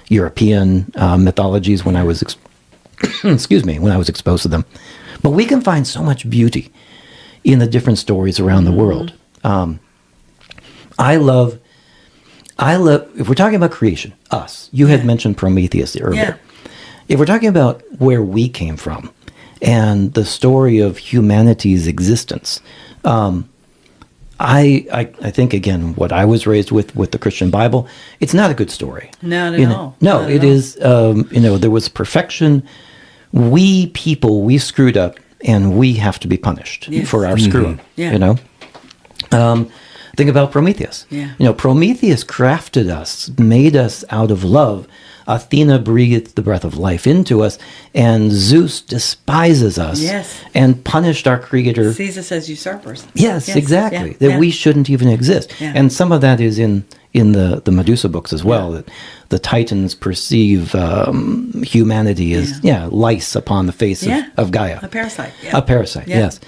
Speaker 4: European mythologies when I was, when I was exposed to them. But we can find so much beauty in the different stories around the world. I love, if we're talking about creation, us, you had mentioned Prometheus earlier.
Speaker 3: Yeah.
Speaker 4: If we're talking about where we came from and the story of humanity's existence, I think, again, what I was raised with the Christian Bible, it's not a good story.
Speaker 3: Not at all.
Speaker 4: No,
Speaker 3: Not
Speaker 4: it
Speaker 3: at all.
Speaker 4: is, there was perfection. We screwed up, and we have to be punished for our screw up.
Speaker 3: Yeah.
Speaker 4: Think about Prometheus.
Speaker 3: Yeah.
Speaker 4: Prometheus crafted us, made us out of love. Athena breathed the breath of life into us, and Zeus despises us and punished our creator.
Speaker 3: Sees us as usurpers.
Speaker 4: Yes, exactly.
Speaker 3: Yeah.
Speaker 4: That we shouldn't even exist.
Speaker 3: Yeah.
Speaker 4: And some of that is in the Medusa books as well, that the Titans perceive humanity as lice upon the face of Gaia.
Speaker 3: A parasite. Yeah.
Speaker 4: A parasite, yes.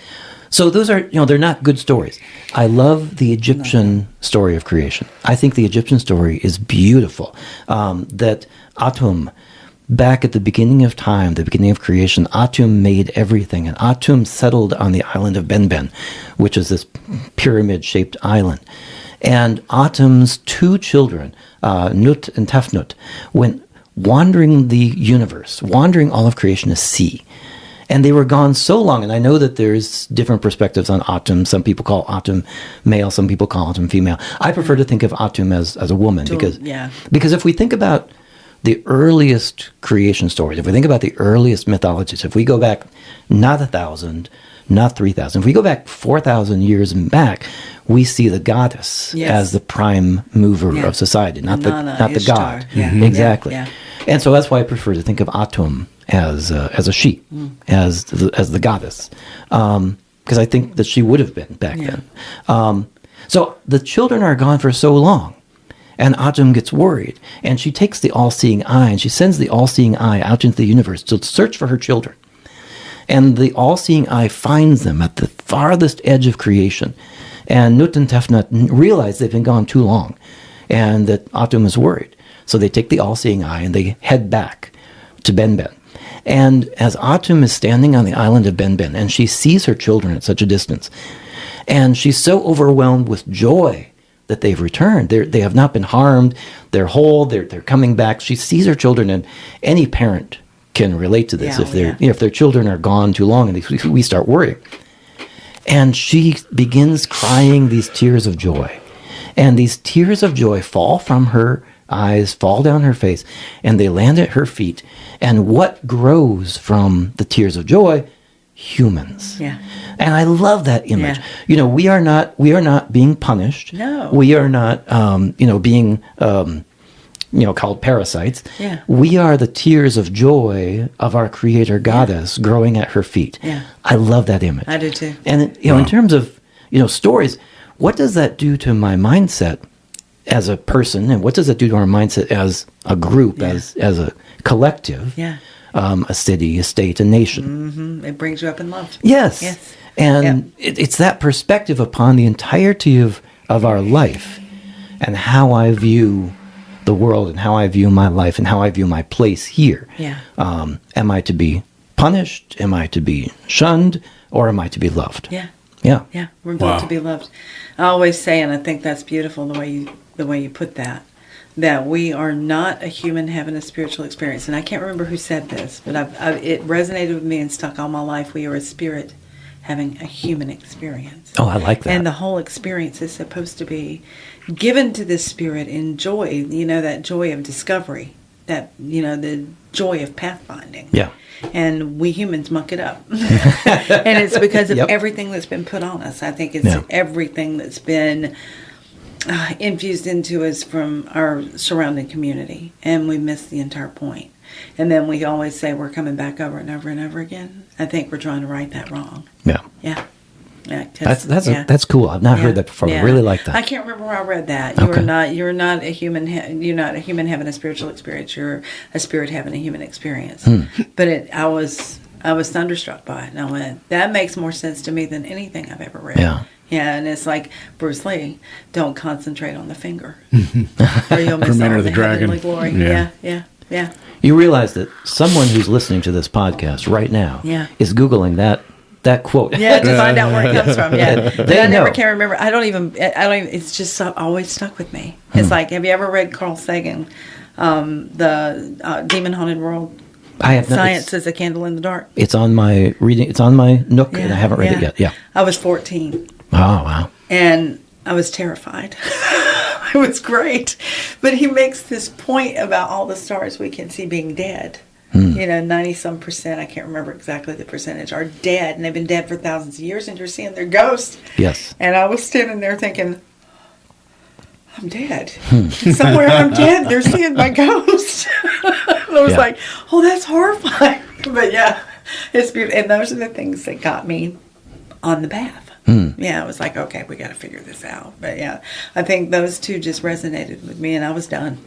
Speaker 4: So those are, they're not good stories. I love the Egyptian story of creation. I think the Egyptian story is beautiful. That Atum, back at the beginning of time, the beginning of creation, Atum made everything. And Atum settled on the island of Benben, which is this pyramid-shaped island. And Atum's two children, Nut and Tefnut, went wandering the universe, wandering all of creation to sea. And they were gone so long, and I know that there's different perspectives on Atum. Some people call Atum male, some people call Atum female. I prefer to think of Atum as a woman, because if we think about the earliest creation stories, if we think about the earliest mythologies, if we go back not 1,000, not 3,000, if we go back 4,000 years back, we see the goddess as the prime mover of society, not the god. Exactly.
Speaker 3: Yeah.
Speaker 4: And so that's why I prefer to think of Atum as a she, as the goddess, because I think that she would have been back then. So the children are gone for so long, and Atum gets worried, and she takes the all-seeing eye, and she sends the all-seeing eye out into the universe to search for her children. And the all-seeing eye finds them at the farthest edge of creation, and Nut and Tefnut realize they've been gone too long, and that Atum is worried. So they take the all-seeing eye, and they head back to Benben. And as Atum is standing on the island of Benben, and she sees her children at such a distance, and she's so overwhelmed with joy that they've returned. They have not been harmed. They're whole. They're coming back. She sees her children, and any parent can relate to this. If their children are gone too long, and we start worrying. And she begins crying these tears of joy. And these tears of joy fall from her eyes, fall down her face, and they land at her feet. And what grows from the tears of joy? Humans.
Speaker 3: Yeah.
Speaker 4: And I love that image.
Speaker 3: Yeah.
Speaker 4: We are not being punished.
Speaker 3: No.
Speaker 4: We are not being called parasites.
Speaker 3: Yeah.
Speaker 4: We are the tears of joy of our creator goddess growing at her feet.
Speaker 3: Yeah.
Speaker 4: I love that image.
Speaker 3: I do too.
Speaker 4: And in terms of stories, what does that do to my mindset as a person, and what does it do to our mindset as a group, as a collective?
Speaker 3: Yeah.
Speaker 4: A city, a state, a nation.
Speaker 3: Mm-hmm. It brings you up in love.
Speaker 4: Yes.
Speaker 3: Yes.
Speaker 4: And it's that perspective upon the entirety of our life, and how I view the world, and how I view my life, and how I view my place here.
Speaker 3: Yeah.
Speaker 4: Am I to be punished? Am I to be shunned? Or am I to be loved?
Speaker 3: Yeah.
Speaker 4: Yeah.
Speaker 3: Yeah. We're built to be loved. I always say, and I think that's beautiful the way you put that we are not a human having a spiritual experience. And I can't remember who said this, but it resonated with me and stuck all my life. We are a spirit having a human experience.
Speaker 4: Oh, I like that.
Speaker 3: And the whole experience is supposed to be given to this spirit in joy, that joy of discovery, that, the joy of pathfinding.
Speaker 4: Yeah.
Speaker 3: And we humans muck it up. And it's because of everything that's been put on us. I think it's everything that's been infused into us from our surrounding community, and we miss the entire point. And then we always say we're coming back over and over and over again. I think we're trying to right that wrong.
Speaker 4: Yeah.
Speaker 3: Yeah. Yeah, 'cause-
Speaker 4: That's cool. I've not heard that before. I really like that.
Speaker 3: I can't remember where I read that.
Speaker 4: Okay.
Speaker 3: You're not a human. You're not a human having a spiritual experience. You're a spirit having a human experience. But I was thunderstruck by it, and I went, that makes more sense to me than anything I've ever read.
Speaker 4: Yeah.
Speaker 3: Yeah, and it's like Bruce Lee, don't concentrate on the finger, or you'll miss
Speaker 1: From
Speaker 3: all
Speaker 1: Enter
Speaker 3: the
Speaker 1: the Dragon.
Speaker 3: heavenly glory.
Speaker 1: Yeah.
Speaker 3: Yeah.
Speaker 4: You realize that someone who's listening to this podcast right now is Googling that quote.
Speaker 3: Yeah, to find out where it comes from. Yeah, but
Speaker 4: They
Speaker 3: I never
Speaker 4: know.
Speaker 3: can remember. I don't even. It's just always stuck with me. It's like, have you ever read Carl Sagan, the Demon Haunted World?
Speaker 4: I have not.
Speaker 3: Science is a candle in the dark.
Speaker 4: It's on my reading. It's on my Nook, and I haven't read it yet. Yeah.
Speaker 3: I was 14,
Speaker 4: Oh wow.
Speaker 3: and I was terrified. It was great, but he makes this point about all the stars we can see being dead. 90-some%, I can't remember exactly the percentage, are dead, and they've been dead for thousands of years, and you're seeing their ghosts.
Speaker 4: Yes.
Speaker 3: And I was standing there thinking, I'm dead. Somewhere I'm dead. They're seeing my ghost. And I was like, oh, that's horrifying. But yeah, it's beautiful. And those are the things that got me on the path. Yeah, I was like, okay, we got to figure this out. But yeah, I think those two just resonated with me, and I was done.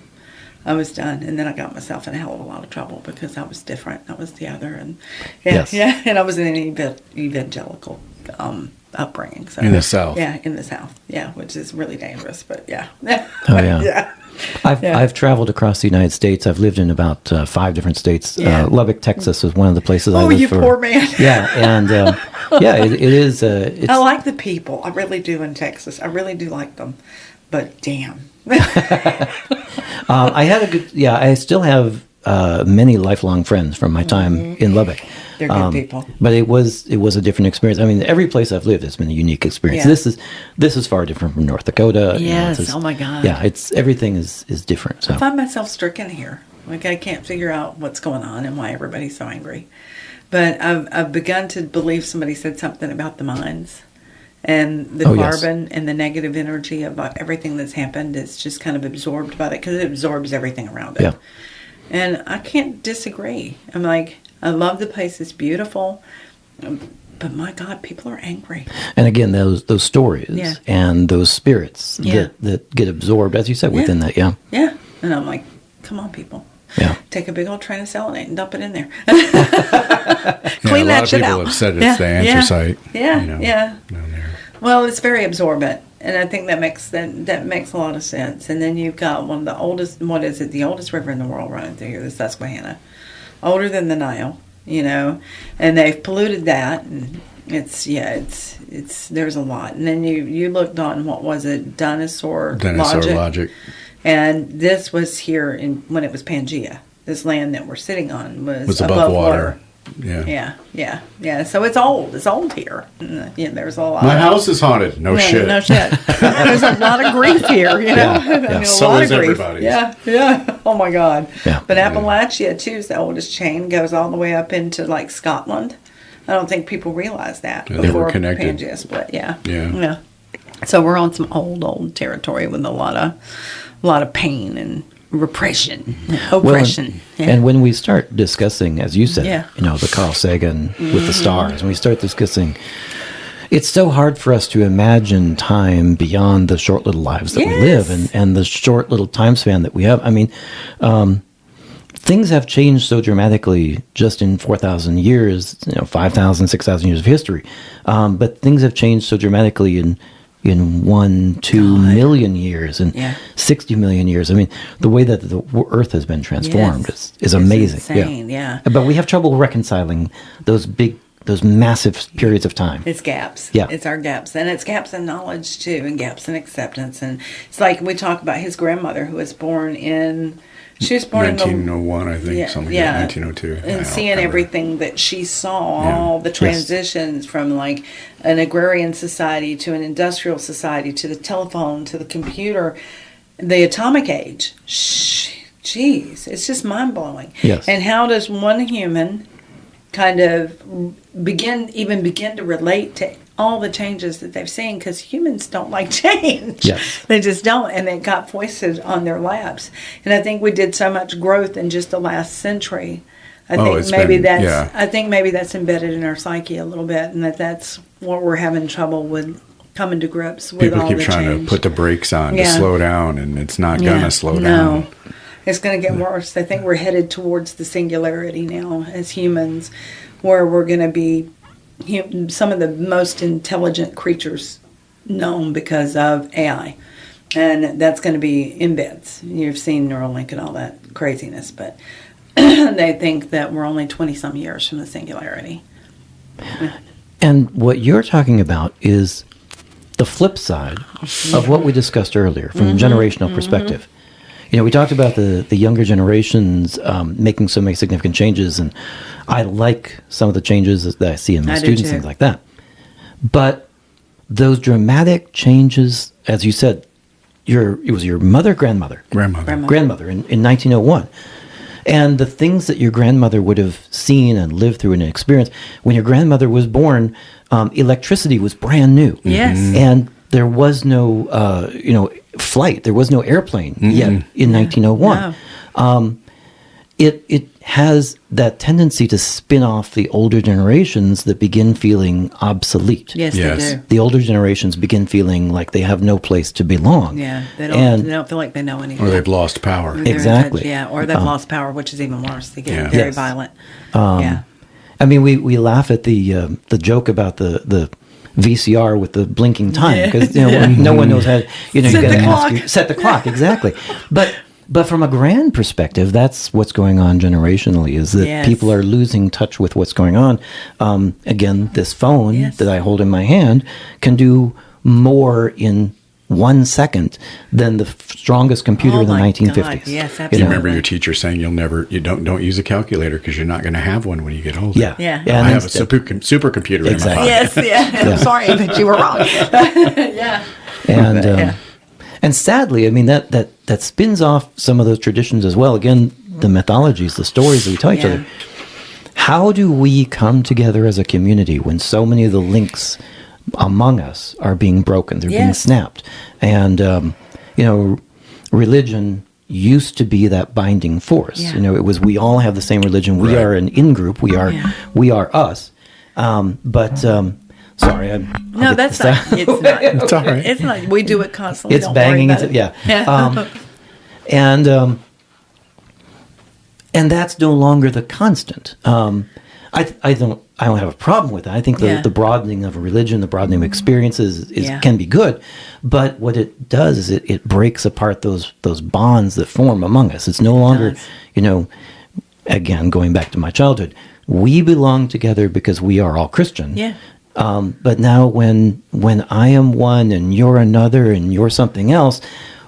Speaker 3: And then I got myself in a hell of a lot of trouble because I was different. I was the other, and and I was in an evangelical upbringing. So
Speaker 1: In the South.
Speaker 3: Yeah, in the South. Yeah, which is really dangerous, but yeah.
Speaker 4: Oh yeah.
Speaker 3: Yeah.
Speaker 4: I've traveled across the United States. I've lived in about 5 different states.
Speaker 3: Yeah.
Speaker 4: Lubbock, Texas, is one of the places I
Speaker 3: Oh,
Speaker 4: lived
Speaker 3: you
Speaker 4: for.
Speaker 3: poor man.
Speaker 4: Yeah, and it is. It's,
Speaker 3: I like the people. I really do in Texas. I really do like them. But damn.
Speaker 4: I had a good. Yeah, I still have many lifelong friends from my time in Lubbock.
Speaker 3: They're good people.
Speaker 4: But it was a different experience. I mean, every place I've lived has been a unique experience.
Speaker 3: Yeah.
Speaker 4: This is far different from North Dakota.
Speaker 3: Yes. Oh my God.
Speaker 4: Yeah, everything is different. So
Speaker 3: I find myself stricken here. Like I can't figure out what's going on and why everybody's so angry. But I've begun to believe somebody said something about the mines. And the carbon and the negative energy of everything that's happened is just kind of absorbed by that because it absorbs everything around it.
Speaker 4: Yeah.
Speaker 3: And I can't disagree. I'm like, I love the place. It's beautiful. But my God, people are angry.
Speaker 4: And again, those stories and those spirits that get absorbed, as you said, within that. Yeah.
Speaker 3: Yeah. And I'm like, come on, people.
Speaker 4: Yeah.
Speaker 3: Take a big old train of selenite and dump it in there.
Speaker 1: Clean
Speaker 3: that shit out.
Speaker 1: A lot of people have said it's the anthracite.
Speaker 3: Yeah.
Speaker 1: Down there.
Speaker 3: Well, it's very absorbent, and I think that makes a lot of sense. And then you've got one of the oldest. What is it? The oldest river in the world running through here, the Susquehanna, older than the Nile. And they've polluted that, and it's there's a lot. And then you looked on what was it? Dinosaur Logic. And this was here when it was Pangea. This land that we're sitting on was above water. Yeah. So it's old. It's old here. Yeah, there's a lot.
Speaker 1: My house is haunted. No shit.
Speaker 3: No shit. There's a lot of grief here.
Speaker 4: Yeah.
Speaker 1: So is everybody's.
Speaker 3: Yeah. Oh my God.
Speaker 4: Yeah.
Speaker 3: But Appalachia too is the oldest chain. Goes all the way up into like Scotland. I don't think people realize that
Speaker 1: Yeah, they were
Speaker 3: before
Speaker 1: connected.
Speaker 3: Pangea split. Yeah.
Speaker 1: Yeah.
Speaker 3: So we're on some old territory with a lot of pain and repression, oppression.
Speaker 4: And when we start discussing, as you said,
Speaker 3: Yeah.
Speaker 4: The Carl Sagan with the stars, when we start discussing, it's so hard for us to imagine time beyond the short little lives that we live and the short little time span that we have. I mean, things have changed so dramatically just in 4,000 years, 5,000, 6,000 years of history. But things have changed so dramatically in 1-2 million years and 60 million years. I mean, the way that the Earth has been transformed is amazing.
Speaker 3: It's insane, yeah.
Speaker 4: But we have trouble reconciling those massive periods of time.
Speaker 3: It's gaps.
Speaker 4: Yeah.
Speaker 3: It's our gaps. And it's gaps in knowledge, too, and gaps in acceptance. And it's like we talk about his grandmother who was born in... She was born
Speaker 1: 1901, I think, something like that, 1902.
Speaker 3: And seeing everything that she saw, all the transitions from like an agrarian society to an industrial society to the telephone to the computer, the atomic age. Jeez, it's just mind-blowing.
Speaker 4: Yes.
Speaker 3: And how does one human kind of begin to relate to
Speaker 5: all the changes that they've seen, because humans don't like change.
Speaker 4: Yes.
Speaker 5: They just don't, and it got foisted on their laps. And I think we did so much growth in just the last century. I think maybe that's embedded in our psyche a little bit, and that's what we're having trouble with, coming to grips with.
Speaker 1: People
Speaker 5: all
Speaker 1: keep
Speaker 5: the
Speaker 1: trying
Speaker 5: change.
Speaker 1: to put the brakes on to
Speaker 5: Yeah.
Speaker 1: slow down, and it's not
Speaker 5: Yeah.
Speaker 1: gonna slow
Speaker 5: No.
Speaker 1: down.
Speaker 5: It's going to get worse. I think we're headed towards the singularity now as humans, where we're going to be some of the most intelligent creatures known because of AI. And that's going to be in beds. You've seen Neuralink and all that craziness, but they think that we're only 20-some years from the singularity.
Speaker 4: And what you're talking about is the flip side of what we discussed earlier from a generational perspective. You know, we talked about the younger generations making so many significant changes, and I like some of the changes that I see in my students, things like that. But those dramatic changes, as you said, it was your grandmother in 1901. And the things that your grandmother would have seen and lived through and experienced, when your grandmother was born, electricity was brand new.
Speaker 5: Yes.
Speaker 4: And there was no, flight. There was no airplane yet in 1901.
Speaker 5: No.
Speaker 4: It has that tendency to spin off the older generations that begin feeling obsolete.
Speaker 5: Yes,
Speaker 1: Yes.
Speaker 5: they do.
Speaker 4: The older generations begin feeling like they have no place to belong.
Speaker 5: Yeah, they
Speaker 4: And-
Speaker 5: don't feel like they know anything.
Speaker 1: Or they've lost power.
Speaker 5: They're in
Speaker 4: Exactly.
Speaker 5: touch, yeah, or they've lost power, which is even worse. They get
Speaker 1: Yeah.
Speaker 5: very
Speaker 4: Yes.
Speaker 5: violent. Yeah.
Speaker 4: I mean, we laugh at the joke about the VCR with the blinking time because no one knows how. You
Speaker 5: Set
Speaker 4: got
Speaker 5: the
Speaker 4: to
Speaker 5: clock.
Speaker 4: set the clock exactly. But from a grand perspective, that's what's going on generationally. Is that
Speaker 5: Yes.
Speaker 4: people are losing touch with what's going on. Again, this phone
Speaker 5: Yes.
Speaker 4: that I hold in my hand can do more in 1 second than the strongest computer
Speaker 5: Oh
Speaker 4: in the
Speaker 5: my
Speaker 4: 1950s.
Speaker 5: God, yes,
Speaker 1: You
Speaker 5: absolutely.
Speaker 1: remember your teacher saying you don't use a calculator because you're not going to have one when you get older.
Speaker 4: Yeah,
Speaker 5: Yeah.
Speaker 4: And
Speaker 1: I have a
Speaker 4: instead-
Speaker 1: supercomputer in my
Speaker 4: Exactly.
Speaker 1: pocket.
Speaker 5: Yes, yeah. I'm sorry, but you were wrong. Yeah.
Speaker 4: And
Speaker 5: Yeah.
Speaker 4: and sadly, I mean that spins off some of those traditions as well. Again, the mythologies, the stories that we tell each
Speaker 5: Yeah.
Speaker 4: other. How do we come together as a community when so many of the links among us are being broken? They're being
Speaker 5: Yes.
Speaker 4: snapped, and religion used to be that binding force.
Speaker 5: Yeah.
Speaker 4: It was we all have the same religion. We
Speaker 1: Right.
Speaker 4: are an in group. We are
Speaker 5: Yeah.
Speaker 4: we are us. Sorry,
Speaker 5: No, that's not. It's not.
Speaker 1: It's all right.
Speaker 5: It's not. We do it constantly.
Speaker 4: It's
Speaker 5: Don't
Speaker 4: banging
Speaker 5: worry about
Speaker 4: into
Speaker 5: it.
Speaker 4: yeah. And that's no longer the constant. I don't have a problem with that. I think
Speaker 5: Yeah.
Speaker 4: the broadening of a religion, the broadening of experiences
Speaker 5: Yeah.
Speaker 4: can be good. But what it does is it breaks apart those bonds that form among us. It's no longer,
Speaker 5: does.
Speaker 4: Again, going back to my childhood, we belong together because we are all Christian.
Speaker 5: Yeah.
Speaker 4: But now when I am one and you're another and you're something else,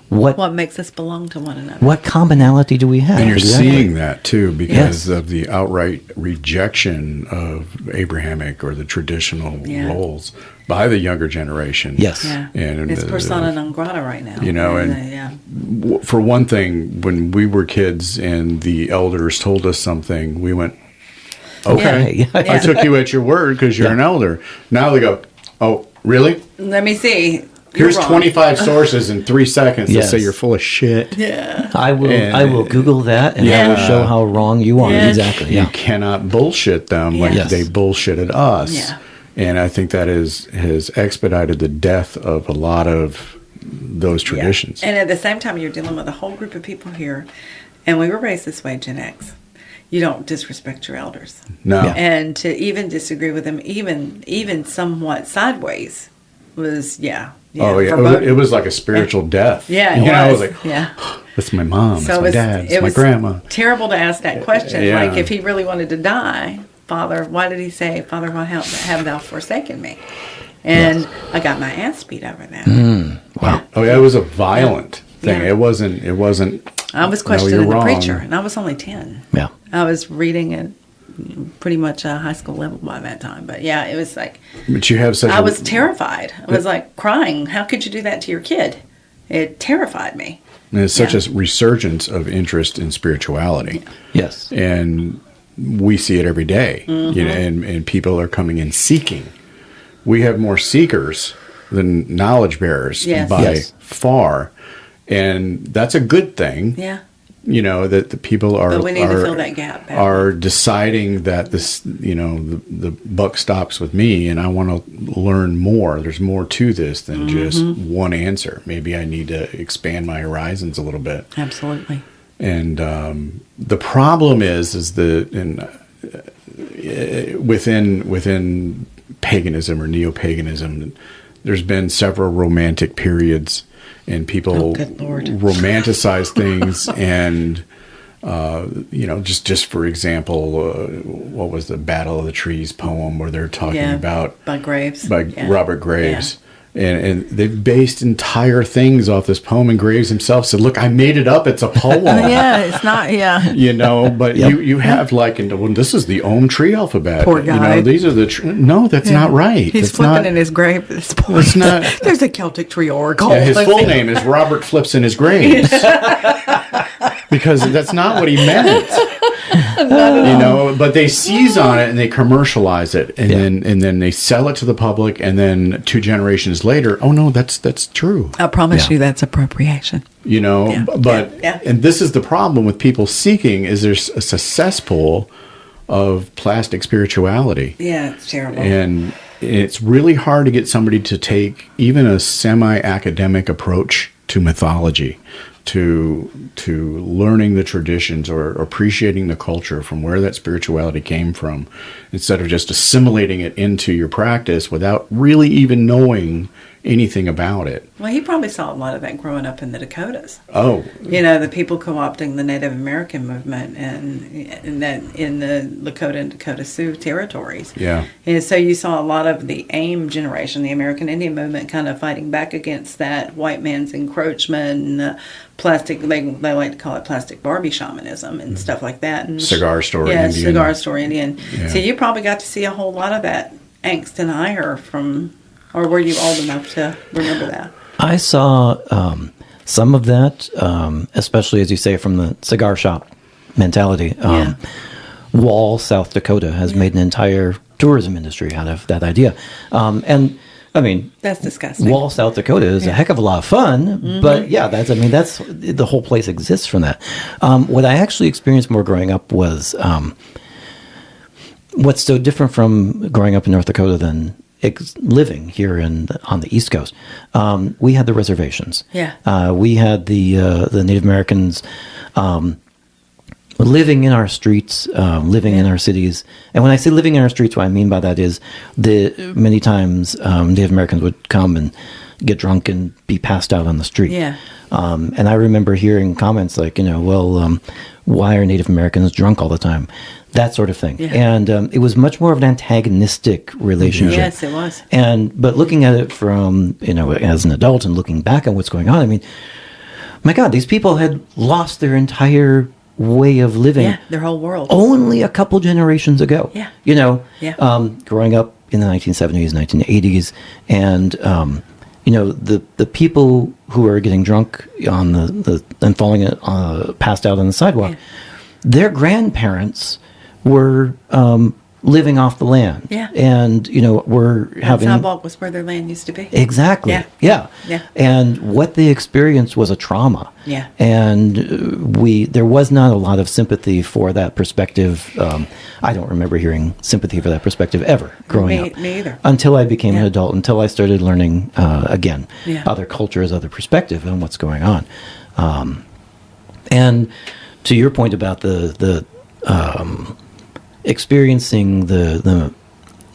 Speaker 5: What makes us belong to one another?
Speaker 4: what commonality do we have?
Speaker 1: And you're
Speaker 4: Exactly.
Speaker 1: seeing that too because
Speaker 4: Yes.
Speaker 1: of the outright rejection of Abrahamic or the traditional
Speaker 5: Yeah.
Speaker 1: roles by the younger generation.
Speaker 4: Yes.
Speaker 5: Yeah.
Speaker 1: And
Speaker 5: It's persona non grata right now.
Speaker 1: and-
Speaker 5: yeah.
Speaker 1: For one thing, when we were kids and the elders told us something, we went, okay,
Speaker 4: Yeah.
Speaker 1: I took you at your word because you're an elder. Now they go, oh, really?
Speaker 5: Let me see. You're
Speaker 1: Here's
Speaker 5: wrong.
Speaker 1: 25 sources in 3 seconds
Speaker 4: Yes.
Speaker 1: that say you're full of shit.
Speaker 5: Yeah.
Speaker 4: I will Google that and I
Speaker 1: Yeah.
Speaker 4: will show how wrong you are.
Speaker 5: Yes.
Speaker 4: Exactly.
Speaker 1: You
Speaker 4: Yeah.
Speaker 1: cannot bullshit them like
Speaker 4: Yes.
Speaker 1: they bullshitted us.
Speaker 5: Yeah.
Speaker 1: And I think that has expedited the death of a lot of those traditions.
Speaker 5: And at the same time, you're dealing with a whole group of people here, and we were raised this way, Gen X. You don't disrespect your elders,
Speaker 1: No.
Speaker 4: Yeah.
Speaker 5: and to even disagree with them, even somewhat sideways, was
Speaker 1: Oh, yeah.
Speaker 5: foreboding.
Speaker 1: It was like a spiritual death.
Speaker 5: Yeah,
Speaker 1: You know,
Speaker 5: it
Speaker 1: it
Speaker 5: was.
Speaker 1: was like,
Speaker 5: Yeah.
Speaker 1: that's my mom,
Speaker 5: So
Speaker 1: that's my dad,
Speaker 5: it
Speaker 1: it's my
Speaker 5: was
Speaker 1: grandma.
Speaker 5: terrible to ask that question.
Speaker 1: Yeah.
Speaker 5: Like, if he really wanted to die, Father, why did he say, Father, why have thou forsaken me? And I got my ass beat over that.
Speaker 4: Wow.
Speaker 1: Oh, yeah, it was a violent thing.
Speaker 5: Yeah.
Speaker 1: It wasn't.
Speaker 5: I was
Speaker 1: No,
Speaker 5: questioning
Speaker 1: you're
Speaker 5: the
Speaker 1: wrong.
Speaker 5: preacher, and I was only 10.
Speaker 4: Yeah.
Speaker 5: I was reading at pretty much a high school level by that time. But yeah, it was like,
Speaker 1: But you have such.
Speaker 5: I was terrified. I was like crying. How could you do that to your kid? It terrified me.
Speaker 1: And it's such
Speaker 5: Yeah.
Speaker 1: a resurgence of interest in spirituality,
Speaker 4: Yes.
Speaker 1: and we see it every day.
Speaker 5: Mm-hmm.
Speaker 1: And people are coming in seeking we have more seekers than knowledge bearers
Speaker 5: Yes.
Speaker 1: by
Speaker 4: Yes.
Speaker 1: far, and that's a good thing.
Speaker 5: Yeah.
Speaker 1: You know, that the people are
Speaker 5: But we need to fill that gap back.
Speaker 1: are deciding that this, you know, the buck stops with me, and I want to learn more. There's more to this than just one answer. Maybe I need to expand my horizons a little bit.
Speaker 3: Absolutely.
Speaker 1: And the problem is within paganism or neo-paganism, there's been several romantic periods, and people
Speaker 3: good Lord.
Speaker 1: romanticize things. And you know, just for example, what was the Battle of the Trees poem where they're talking about
Speaker 3: by Graves.
Speaker 1: by Robert Graves. And they've based entire things off this poem, and Graves himself said, "Look, I made it up. It's a poem."
Speaker 5: Yeah, it's not. Yeah.
Speaker 1: You know, but you have like, well, this is the Ohm tree alphabet.
Speaker 5: Poor guy.
Speaker 1: You know, these are the no, that's not right.
Speaker 5: He's
Speaker 1: That's
Speaker 5: flipping
Speaker 1: not,
Speaker 5: in his grave at this point.
Speaker 1: It's not.
Speaker 5: There's a Celtic tree oracle.
Speaker 1: Yeah, his full name is Robert Flips in his graves. Because that's not what he meant. You know, but they seize on it and they commercialize it, and then they sell it to the public, and then 2 generations later, oh no, that's true.
Speaker 5: I promise you that's appropriation.
Speaker 1: You know, but and this is the problem with people seeking, is there's a cesspool of plastic spirituality.
Speaker 3: Yeah, it's terrible.
Speaker 1: And it's really hard to get somebody to take even a semi-academic approach to mythology, to learning the traditions or appreciating the culture from where that spirituality came from, instead of just assimilating it into your practice without really even knowing anything about it.
Speaker 3: Well, he probably saw a lot of that growing up in the Dakotas.
Speaker 1: Oh,
Speaker 3: You know, the people co-opting the Native American movement and that in the Lakota and Dakota Sioux territories.
Speaker 1: yeah.
Speaker 3: And so you saw a lot of the AIM generation, the American Indian movement, kind of fighting back against that white man's encroachment and the plastic, they like to call it plastic Barbie shamanism and stuff like that. And
Speaker 1: Cigar store
Speaker 3: Yeah,
Speaker 1: Indian.
Speaker 3: cigar store Indian.
Speaker 1: Yeah.
Speaker 3: So you probably got to see a whole lot of that angst and ire from, or were you old enough to remember that?
Speaker 4: I saw some of that, especially as you say, from the cigar shop mentality. Wall, South Dakota, has made an entire tourism industry out of that idea. And I mean,
Speaker 3: That's disgusting.
Speaker 4: Wall, South Dakota is a heck of a lot of fun, but yeah, that's the whole place exists from that. What I actually experienced more growing up was what's so different from growing up in North Dakota than living here on the East Coast. We had the reservations.
Speaker 3: Yeah.
Speaker 4: We had the Native Americans living in our streets, living in our cities. And when I say living in our streets, what I mean by that is many times Native Americans would come and get drunk and be passed out on the street.
Speaker 3: Yeah.
Speaker 4: And I remember hearing comments like, why are Native Americans drunk all the time? That sort of thing.
Speaker 3: Yeah.
Speaker 4: And it was much more of an antagonistic relationship.
Speaker 3: Yes, it was.
Speaker 4: But looking at it from, as an adult and looking back on what's going on, I mean, my God, these people had lost their entire way of living.
Speaker 3: Yeah, their whole world.
Speaker 4: Only a couple generations ago.
Speaker 3: Yeah.
Speaker 4: Yeah. Growing up in the 1970s, 1980s, and the people who are getting drunk on and falling passed out on the sidewalk, their grandparents were living off the land.
Speaker 3: Yeah.
Speaker 4: And were having
Speaker 3: sidewalk was where their land used to be.
Speaker 4: exactly.
Speaker 3: Yeah.
Speaker 4: Yeah.
Speaker 3: Yeah.
Speaker 4: And what they experienced was a trauma.
Speaker 3: Yeah.
Speaker 4: And there was not a lot of sympathy for that perspective. I don't remember hearing sympathy for that perspective ever growing up.
Speaker 3: Me either.
Speaker 4: Until I became an adult, until I started learning, again,
Speaker 3: Yeah.
Speaker 4: other cultures, other perspective and what's going on. And to your point about the experiencing the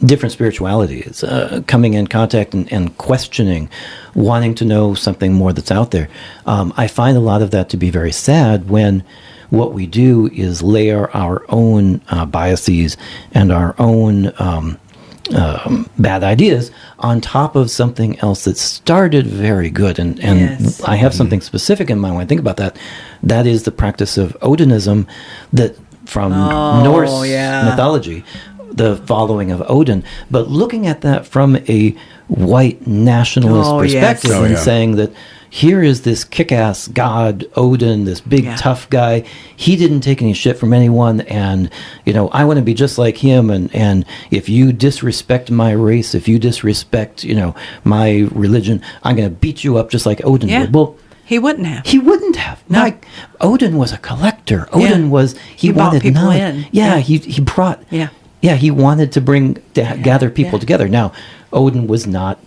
Speaker 4: different spiritualities, coming in contact and questioning, wanting to know something more that's out there. I find a lot of that to be very sad when what we do is layer our own biases and our own bad ideas on top of something else that started very good. And
Speaker 3: Yes.
Speaker 4: I have something specific in mind when I think about that. That is the practice of Odinism that from Norse mythology, the following of Odin, but looking at that from a white nationalist perspective and saying that here is this kick-ass god, Odin, this big
Speaker 2: Yeah.
Speaker 4: tough guy. He didn't take any shit from anyone, and I want to be just like him. And if you disrespect my race, if you disrespect my religion, I'm going to beat you up just like Odin
Speaker 2: Yeah.
Speaker 4: would. Well,
Speaker 2: He wouldn't have.
Speaker 4: he wouldn't have.
Speaker 2: No.
Speaker 4: Odin was a collector. Odin was he
Speaker 2: He brought
Speaker 4: wanted
Speaker 2: people
Speaker 4: knowledge.
Speaker 2: in.
Speaker 4: Yeah,
Speaker 2: Yeah.
Speaker 4: he brought.
Speaker 2: Yeah.
Speaker 4: Yeah, he wanted to gather people together. Now, Odin was not.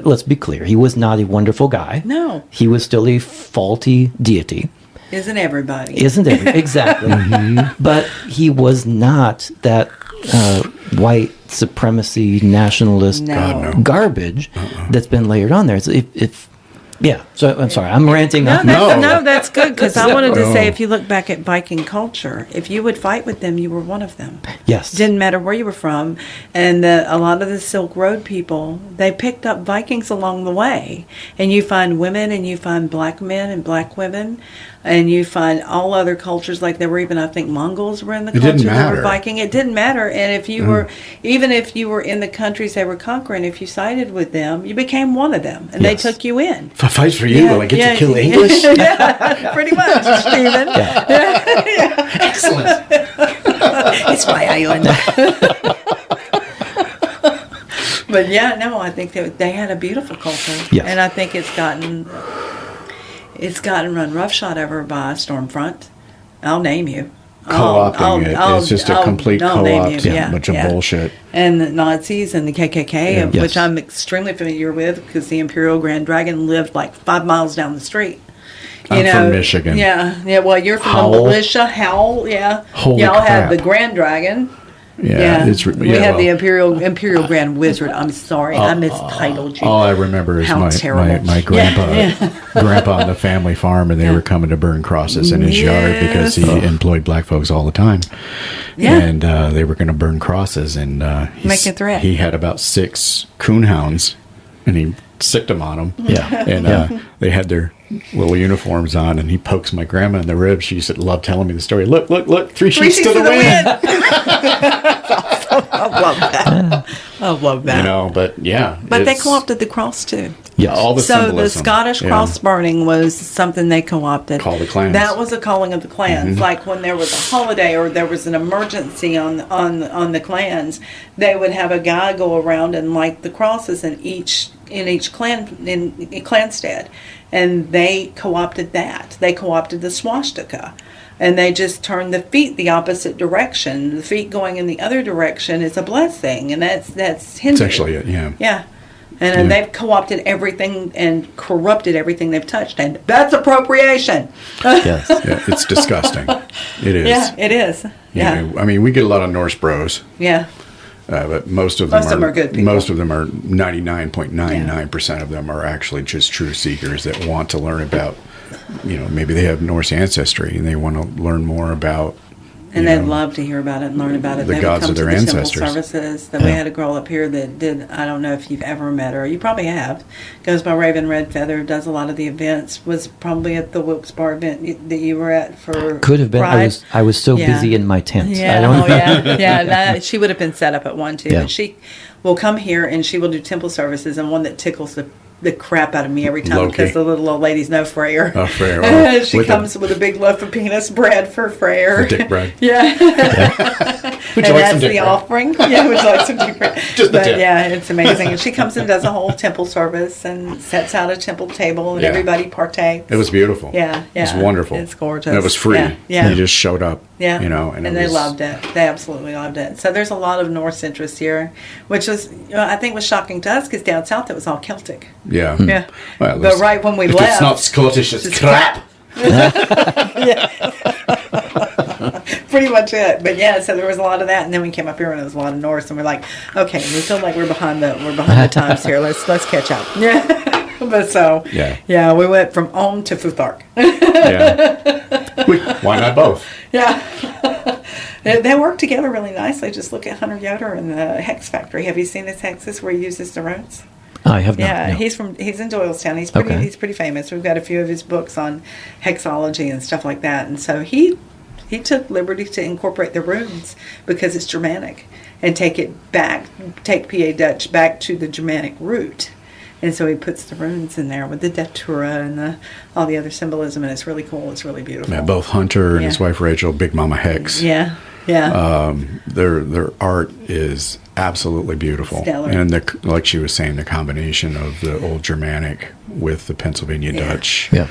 Speaker 4: Let's be clear. He was not a wonderful guy.
Speaker 5: No.
Speaker 4: He was still a faulty deity.
Speaker 5: Isn't everybody?
Speaker 4: Isn't it? Exactly. But he was not that white supremacy nationalist
Speaker 5: No. God,
Speaker 1: no.
Speaker 4: garbage that's been layered on there. Yeah. So I'm sorry. I'm ranting.
Speaker 5: No, that's good, because I wanted to
Speaker 1: No.
Speaker 5: say, if you look back at Viking culture, if you would fight with them, you were one of them.
Speaker 4: Yes.
Speaker 5: Didn't matter where you were from. And a lot of the Silk Road people, they picked up Vikings along the way. And you find women, and you find black men and black women, and you find all other cultures, like there were even, I think, Mongols were in the
Speaker 1: It didn't
Speaker 5: culture that were
Speaker 1: matter.
Speaker 5: Viking. It didn't matter. And if you were, even if you were in the countries they were conquering, if you sided with them, you became one of them, and they
Speaker 4: Yes.
Speaker 5: took you in.
Speaker 1: If I fight for you, will I get to kill English?
Speaker 5: Yeah, pretty much, Stephen.
Speaker 1: Excellent.
Speaker 5: It's my island. But yeah, no, I think they had a beautiful culture,
Speaker 4: Yes.
Speaker 5: and I think it's gotten run roughshod over by Stormfront. I'll name you.
Speaker 1: Co-opting it. It's just a complete
Speaker 5: I'll name you.
Speaker 1: co-opt.
Speaker 5: Yeah,
Speaker 1: Bunch of
Speaker 5: yeah.
Speaker 1: bullshit.
Speaker 5: And the Nazis and the KKK,
Speaker 1: Yeah.
Speaker 4: Yes.
Speaker 5: which I'm extremely familiar with, because the Imperial Grand Dragon lived like 5 miles down the street.
Speaker 1: I'm from Michigan.
Speaker 5: Yeah. Well, you're from
Speaker 1: Howell.
Speaker 5: the militia. Howell, yeah.
Speaker 1: Holy
Speaker 5: Y'all had
Speaker 1: crap.
Speaker 5: the Grand Dragon.
Speaker 1: Yeah, it's
Speaker 5: we had the Imperial Grand Wizard. I'm sorry, I mistitled you.
Speaker 1: All I remember is
Speaker 5: How
Speaker 1: my
Speaker 5: terrible.
Speaker 1: grandpa, grandpa on the family farm, and they were coming to burn crosses in his yard because he employed black folks all the time.
Speaker 5: Yeah.
Speaker 1: And they were going to burn crosses, and
Speaker 5: Make a threat.
Speaker 1: He had about 6 coonhounds, and he sicked them on them.
Speaker 4: Yeah.
Speaker 1: And they had their little uniforms on, and he pokes my grandma in the ribs. She used to love telling me the story. Look, 3 sheets to the wind.
Speaker 5: I love that. I love that.
Speaker 1: But yeah.
Speaker 5: But they
Speaker 1: it's-
Speaker 5: co-opted the cross too.
Speaker 4: Yes.
Speaker 1: all the
Speaker 5: So
Speaker 1: symbolism.
Speaker 5: the Scottish
Speaker 1: Yeah.
Speaker 5: cross burning was something they co-opted.
Speaker 1: Call the clans.
Speaker 5: That was a calling of the clans. Like when there was a holiday or there was an emergency on the clans, they would have a guy go around and light the crosses in each clanstead, and they co-opted that. They co-opted the swastika. And they just turned the feet the opposite direction. The feet going in the other direction is a blessing, and that's Hindu.
Speaker 1: It's actually it, yeah.
Speaker 5: Yeah. And they've co-opted everything and corrupted everything they've touched, and that's appropriation.
Speaker 4: Yes.
Speaker 1: Yeah, it's disgusting. It is.
Speaker 5: Yeah, it is. Yeah,
Speaker 1: I mean, we get a lot of Norse bros,
Speaker 5: yeah.
Speaker 1: but most of them
Speaker 5: are good people.
Speaker 1: Most of them are 99.99% of them are actually just true seekers that want to learn about, maybe they have Norse ancestry and they want to learn more about.
Speaker 5: And they'd love to hear about it and learn about it.
Speaker 1: The
Speaker 5: They
Speaker 1: gods
Speaker 5: would
Speaker 1: of
Speaker 5: come
Speaker 1: their
Speaker 5: to the
Speaker 1: ancestors.
Speaker 5: temple services. We had a girl up here that did, I don't know if you've ever met her. You probably have. Goes by Raven Red Feather, does a lot of the events. Was probably at the Wilkes Bar event that you were at for
Speaker 4: Could have been.
Speaker 5: Pride.
Speaker 4: I was so
Speaker 5: Yeah.
Speaker 4: busy in my tent.
Speaker 5: Yeah,
Speaker 4: I don't
Speaker 5: yeah. She would have been set up at one too.
Speaker 4: Yeah.
Speaker 5: But she will come here and she will do temple services, and one that tickles the crap out of me every time
Speaker 1: Low-key.
Speaker 5: because the little old lady's no Freyr.
Speaker 1: Oh, Freyr. Oh,
Speaker 5: She
Speaker 1: with
Speaker 5: comes with a big loaf of penis bread for Freyr.
Speaker 1: The dick bread.
Speaker 5: Yeah.
Speaker 1: Would
Speaker 5: And
Speaker 1: you like
Speaker 5: that's
Speaker 1: some dick
Speaker 5: the
Speaker 1: bread?
Speaker 5: offering. Yeah, would you like some dick bread?
Speaker 1: Just the
Speaker 5: But
Speaker 1: tip.
Speaker 5: yeah, it's amazing. And she comes and does a whole temple service and sets out a temple table, and
Speaker 1: Yeah.
Speaker 5: everybody partakes.
Speaker 1: It was beautiful.
Speaker 5: Yeah,
Speaker 1: It was
Speaker 5: yeah.
Speaker 1: wonderful.
Speaker 5: It's gorgeous.
Speaker 1: And it was free.
Speaker 5: Yeah, yeah.
Speaker 1: You just showed up.
Speaker 5: Yeah,
Speaker 1: and it
Speaker 5: they
Speaker 1: was,
Speaker 5: loved it. They absolutely loved it. So there's a lot of Norse interest here, which was, I think, was shocking to us because down south it was all Celtic.
Speaker 1: Yeah.
Speaker 5: Yeah,
Speaker 1: Well, at
Speaker 5: but
Speaker 1: least
Speaker 5: right when we
Speaker 1: if
Speaker 5: left,
Speaker 1: it's not Scottish, it's
Speaker 5: it's
Speaker 1: crap.
Speaker 5: pretty much it. But yeah, so there was a lot of that, and then we came up here and there was a lot of Norse, and we're like, okay, we feel like we're behind the times here. Let's catch up. Yeah. But so
Speaker 1: Yeah.
Speaker 5: we went from Om to Futhark.
Speaker 1: Yeah. Why not both?
Speaker 5: Yeah. They work together really nicely. Just look at Hunter Yoder and the Hex Factory. Have you seen his hexes where he uses the runes?
Speaker 4: I have not.
Speaker 5: Yeah,
Speaker 4: no.
Speaker 5: he's in Doylestown. He's pretty famous. We've got a few of his books on hexology and stuff like that. And so he took liberty to incorporate the runes because it's Germanic and take PA Dutch back to the Germanic root. And so he puts the runes in there with the datura and all the other symbolism, and it's really cool. It's really beautiful.
Speaker 1: Yeah, both Hunter and his
Speaker 5: Yeah.
Speaker 1: wife Rachel, Big Mama Hex.
Speaker 5: Yeah, yeah.
Speaker 1: Their art is absolutely beautiful,
Speaker 5: Stellar.
Speaker 1: and like she was saying, the combination of the old Germanic with the Pennsylvania Dutch.
Speaker 4: Yeah.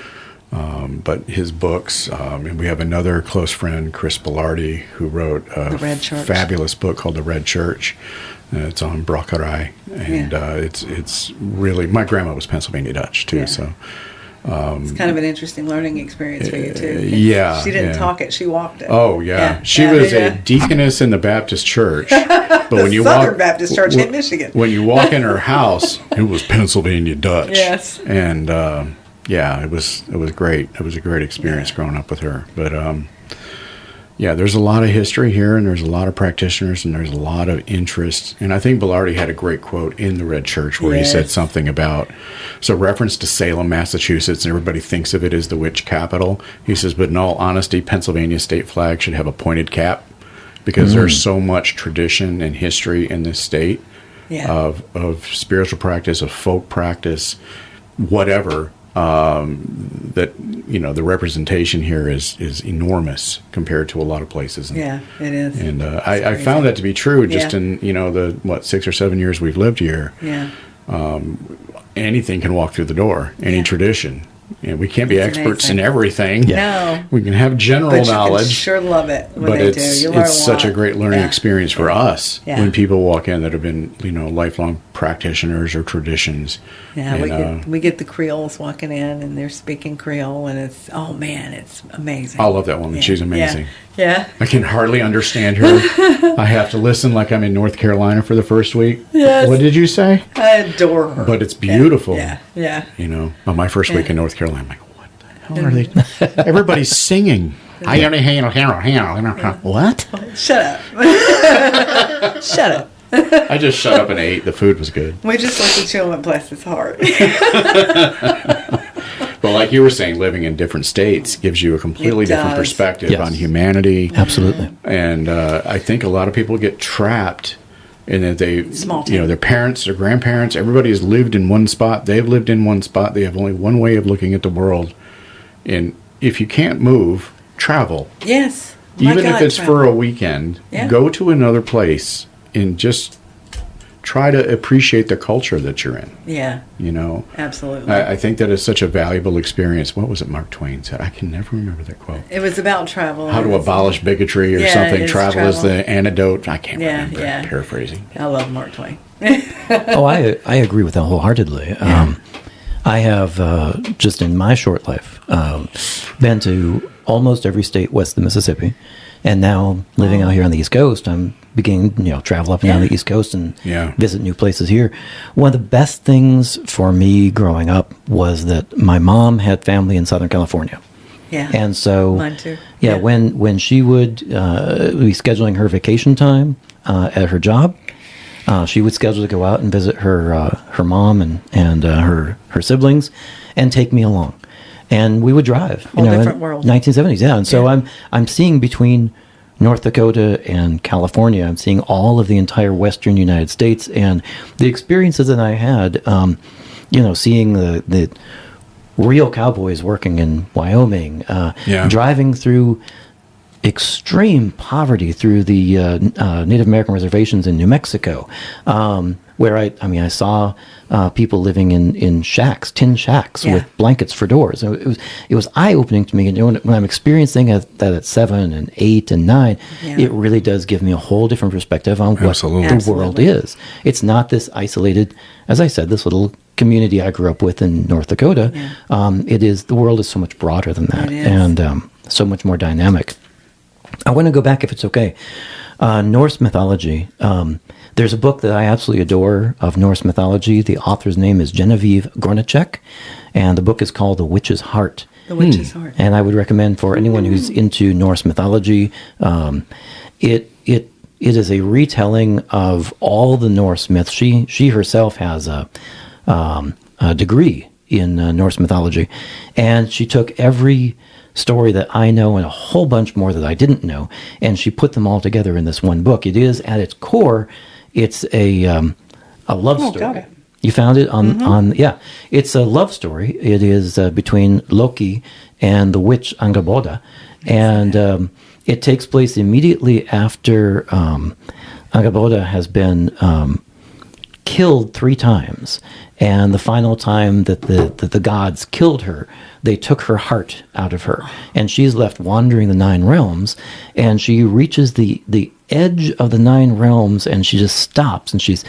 Speaker 1: But his books, and we have another close friend, Chris Bellardi, who wrote a
Speaker 5: The Red Church.
Speaker 1: fabulous book called The Red Church. It's on Brockerai, and it's really, my grandma was Pennsylvania Dutch too,
Speaker 5: Yeah.
Speaker 1: so.
Speaker 5: It's kind of an interesting learning experience for you too.
Speaker 1: Yeah,
Speaker 5: She didn't
Speaker 1: yeah.
Speaker 5: talk it; she walked it.
Speaker 1: Oh yeah, she was a deaconess in the Baptist church. But when you
Speaker 5: Southern
Speaker 1: walk,
Speaker 5: Baptist Church in Michigan.
Speaker 1: when you walk in her house, it was Pennsylvania Dutch.
Speaker 5: Yes.
Speaker 1: And yeah, it was great. It was a great experience growing up with her. But yeah, there's a lot of history here, and there's a lot of practitioners, and there's a lot of interest. And I think Bellardi had a great quote in the Red Church where he said
Speaker 5: Yes.
Speaker 1: something about, so reference to Salem, Massachusetts, and everybody thinks of it as the witch capital. He says, but in all honesty, Pennsylvania state flag should have a pointed cap, because there's so much tradition and history in this state
Speaker 5: Yeah.
Speaker 1: of spiritual practice, of folk practice, whatever, that, you know, the representation here is enormous compared to a lot of places.
Speaker 5: Yeah, it is.
Speaker 1: And I found that to be true just
Speaker 5: Yeah.
Speaker 1: in, you know, the 6 or 7 years we've lived here.
Speaker 5: Yeah.
Speaker 1: Anything can walk through the door, any
Speaker 5: Yeah.
Speaker 1: tradition. You know, we can't be
Speaker 5: It's
Speaker 1: experts
Speaker 5: amazing.
Speaker 1: in everything.
Speaker 5: No.
Speaker 1: We can have general
Speaker 5: But you
Speaker 1: knowledge.
Speaker 5: can sure love it when
Speaker 1: But
Speaker 5: they
Speaker 1: it's
Speaker 5: do. You learn
Speaker 1: it's such a
Speaker 5: lot.
Speaker 1: great learning
Speaker 5: Yeah.
Speaker 1: experience for us
Speaker 5: Yeah.
Speaker 1: when people walk in that have been, you know, lifelong practitioners or traditions.
Speaker 5: Yeah,
Speaker 1: And,
Speaker 5: we get the Creoles walking in, and they're speaking Creole, and it's, oh man, it's amazing.
Speaker 1: I love that woman.
Speaker 5: Yeah.
Speaker 1: She's amazing.
Speaker 5: Yeah.
Speaker 1: I can hardly understand her. I have to listen like I'm in North Carolina for the first week.
Speaker 5: Yes.
Speaker 1: What did you say?
Speaker 5: I adore her.
Speaker 1: But it's beautiful.
Speaker 5: Yeah. Yeah.
Speaker 1: You know, on my first week
Speaker 5: Yeah.
Speaker 1: in North Carolina, I'm like, what the hell are they? Everybody's singing. I only what?
Speaker 5: Shut up. Shut up.
Speaker 1: I just shut up and ate. The food was good.
Speaker 5: We just looked at you and went, bless his heart.
Speaker 1: But like you were saying, living in different states gives you a completely
Speaker 5: It
Speaker 1: different
Speaker 5: does.
Speaker 1: perspective
Speaker 4: Yes.
Speaker 1: on humanity.
Speaker 4: Absolutely.
Speaker 1: And I think a lot of people get trapped in that they,
Speaker 5: Small town.
Speaker 1: you know, their parents, their grandparents, everybody has lived in one spot. They've lived in one spot. They have only one way of looking at the world. And if you can't move, travel.
Speaker 5: Yes. My
Speaker 1: Even
Speaker 5: God,
Speaker 1: if it's
Speaker 5: travel.
Speaker 1: for a weekend,
Speaker 5: Yeah.
Speaker 1: go to another place and just try to appreciate the culture that you're in.
Speaker 5: Yeah,
Speaker 1: You know,
Speaker 5: absolutely.
Speaker 1: I think that is such a valuable experience. What was it Mark Twain said? I can never remember that quote.
Speaker 5: It was about travel.
Speaker 1: How to abolish bigotry or
Speaker 5: Yeah,
Speaker 1: something.
Speaker 5: it is
Speaker 1: Travel is
Speaker 5: travel.
Speaker 1: the antidote. I can't
Speaker 5: Yeah,
Speaker 1: remember.
Speaker 5: yeah.
Speaker 1: Paraphrasing.
Speaker 5: I love Mark Twain.
Speaker 4: Oh, I agree with that wholeheartedly. I have, just in my short life, been to almost every state west of the Mississippi. And now living out here on the East Coast, I'm beginning, you know, travel up and down
Speaker 5: Yeah.
Speaker 4: the East Coast and
Speaker 1: Yeah.
Speaker 4: visit new places here. One of the best things for me growing up was that my mom had family in Southern California.
Speaker 5: Yeah.
Speaker 4: And so,
Speaker 5: Mine too.
Speaker 4: yeah,
Speaker 5: Yeah.
Speaker 4: when she would be scheduling her vacation time at her job, she would schedule to go out and visit her mom and her siblings, and take me along, and we would drive.
Speaker 5: Whole
Speaker 4: in
Speaker 5: different world.
Speaker 4: 1970s, yeah. And so
Speaker 5: Yeah.
Speaker 4: I'm seeing between North Dakota and California, I'm seeing all of the entire Western United States, and the experiences that I had, you know, seeing the real cowboys working in Wyoming,
Speaker 1: Yeah.
Speaker 4: driving through extreme poverty through the Native American reservations in New Mexico, where I saw people living in shacks, tin shacks
Speaker 5: Yeah.
Speaker 4: with blankets for doors. So it was eye opening to me. And when I'm experiencing that at 7 and 8 and 9,
Speaker 5: Yeah.
Speaker 4: it really does give me a whole different perspective on what
Speaker 1: Absolutely.
Speaker 4: the world
Speaker 5: Absolutely.
Speaker 4: is. It's not this isolated, as I said, this little community I grew up with in North Dakota.
Speaker 5: Yeah.
Speaker 4: The world is so much broader than that,
Speaker 5: It is.
Speaker 4: and so much more dynamic. I want to go back, if it's okay. Norse mythology. There's a book that I absolutely adore of Norse mythology. The author's name is Genevieve Gornicek, and the book is called The Witch's Heart.
Speaker 5: The Witch's Heart.
Speaker 4: And I would recommend for anyone who's into Norse mythology, it is a retelling of all the Norse myths. She herself has a degree in Norse mythology, and she took every story that I know and a whole bunch more that I didn't know, and she put them all together in this one book. It is, at its core, it's a love
Speaker 5: Oh,
Speaker 4: story.
Speaker 5: got it.
Speaker 4: You found it on yeah. It's a love story. It is between Loki and the witch Angaboda, and it takes place immediately after Angaboda has been killed 3 times, and the final time that the gods killed her, they took her heart out of her, and she's left wandering the 9 realms, and she reaches the edge of the 9 realms, and she just stops, and she's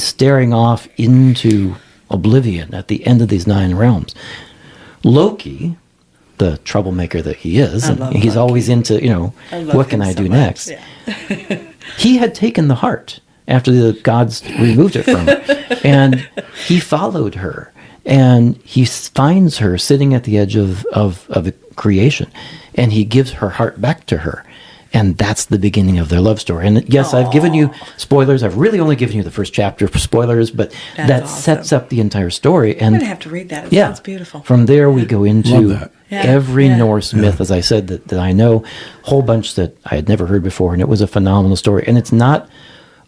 Speaker 4: staring off into oblivion at the end of these 9 realms. Loki, the troublemaker that he is, and he's always into, what can I do next?
Speaker 5: Yeah.
Speaker 4: He had taken the heart after the gods removed it from her, and he followed her, and he finds her sitting at the edge of the creation, and he gives her heart back to her. And that's the beginning of their love story. And yes, I've given you spoilers. I've really only given you the first chapter for spoilers, but that
Speaker 5: awesome.
Speaker 4: sets up the entire story. And
Speaker 5: I'm gonna have to read that. It sounds beautiful.
Speaker 4: From there, we go into every
Speaker 5: Yeah.
Speaker 4: Norse myth, as I said, that I know, a whole bunch that I had never heard before, and it was a phenomenal story. And it's not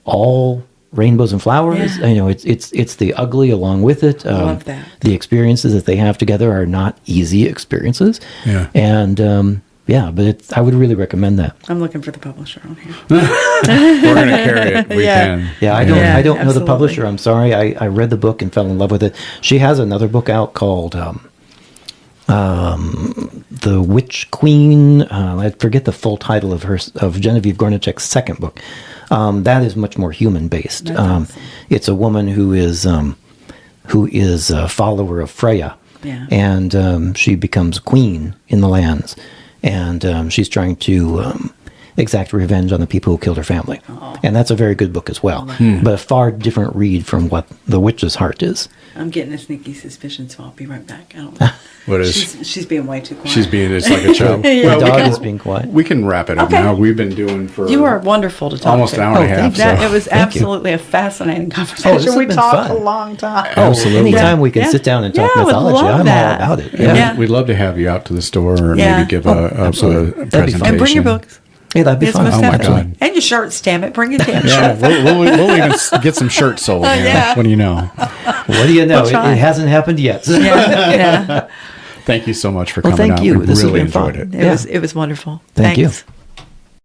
Speaker 4: all rainbows and flowers.
Speaker 5: Yeah.
Speaker 4: It's the ugly along with it.
Speaker 5: Love that.
Speaker 4: The experiences that they have together are not easy experiences.
Speaker 1: Yeah.
Speaker 4: And but I would really recommend that.
Speaker 5: I'm looking for the publisher on here.
Speaker 1: We're going to carry it. We can.
Speaker 4: Yeah, I don't know the
Speaker 5: absolutely.
Speaker 4: publisher. I'm sorry. I read the book and fell in love with it. She has another book out called The Witch Queen. I forget the full title of Genevieve Gornichek's second book. That is much more human based.
Speaker 5: Awesome.
Speaker 4: It's a woman who is a follower of Freya, and she becomes queen in the lands, and she's trying to exact revenge on the people who killed her family. And that's a very good book as well, but a far different read from what The Witch's Heart is.
Speaker 5: I'm getting a sneaky suspicion, so I'll be right back. I don't know.
Speaker 1: What is?
Speaker 5: She's being way too quiet.
Speaker 1: It's like a child.
Speaker 4: The dog is being quiet.
Speaker 1: We can wrap it up now. We've been doing for
Speaker 5: You are wonderful to talk
Speaker 1: almost
Speaker 5: to.
Speaker 1: an hour and a half.
Speaker 5: That,
Speaker 1: so.
Speaker 5: it was
Speaker 4: Thank you.
Speaker 5: absolutely a fascinating
Speaker 4: this
Speaker 5: conversation.
Speaker 4: has
Speaker 5: We
Speaker 4: been
Speaker 5: talked
Speaker 4: fun.
Speaker 5: a long time.
Speaker 1: Absolutely.
Speaker 4: Anytime we can sit down and talk
Speaker 5: Yeah, I would
Speaker 4: mythology,
Speaker 5: love
Speaker 4: I'm
Speaker 5: that.
Speaker 4: all about it.
Speaker 5: Yeah.
Speaker 1: We'd love to have you out to the store or
Speaker 5: Yeah.
Speaker 1: maybe give
Speaker 4: absolutely.
Speaker 1: a
Speaker 4: That'd be fun.
Speaker 1: presentation.
Speaker 5: And bring your books.
Speaker 4: Hey, that'd be
Speaker 5: It's
Speaker 4: fun.
Speaker 5: most
Speaker 1: Oh my
Speaker 5: definitely.
Speaker 1: God.
Speaker 5: And your shirts, damn it. Bring your damn
Speaker 1: Yeah,
Speaker 5: shirts.
Speaker 1: we'll even get some shirts sold. Here.
Speaker 5: yeah.
Speaker 1: What do you know?
Speaker 4: What do you know?
Speaker 5: We'll try.
Speaker 4: It hasn't happened yet.
Speaker 5: Yeah.
Speaker 1: Thank you so much for
Speaker 4: Well,
Speaker 1: coming
Speaker 4: thank
Speaker 1: out.
Speaker 4: you.
Speaker 1: We
Speaker 4: This has
Speaker 1: really
Speaker 4: been fun.
Speaker 1: enjoyed it.
Speaker 5: It was wonderful.
Speaker 4: Thank you.
Speaker 5: Thanks.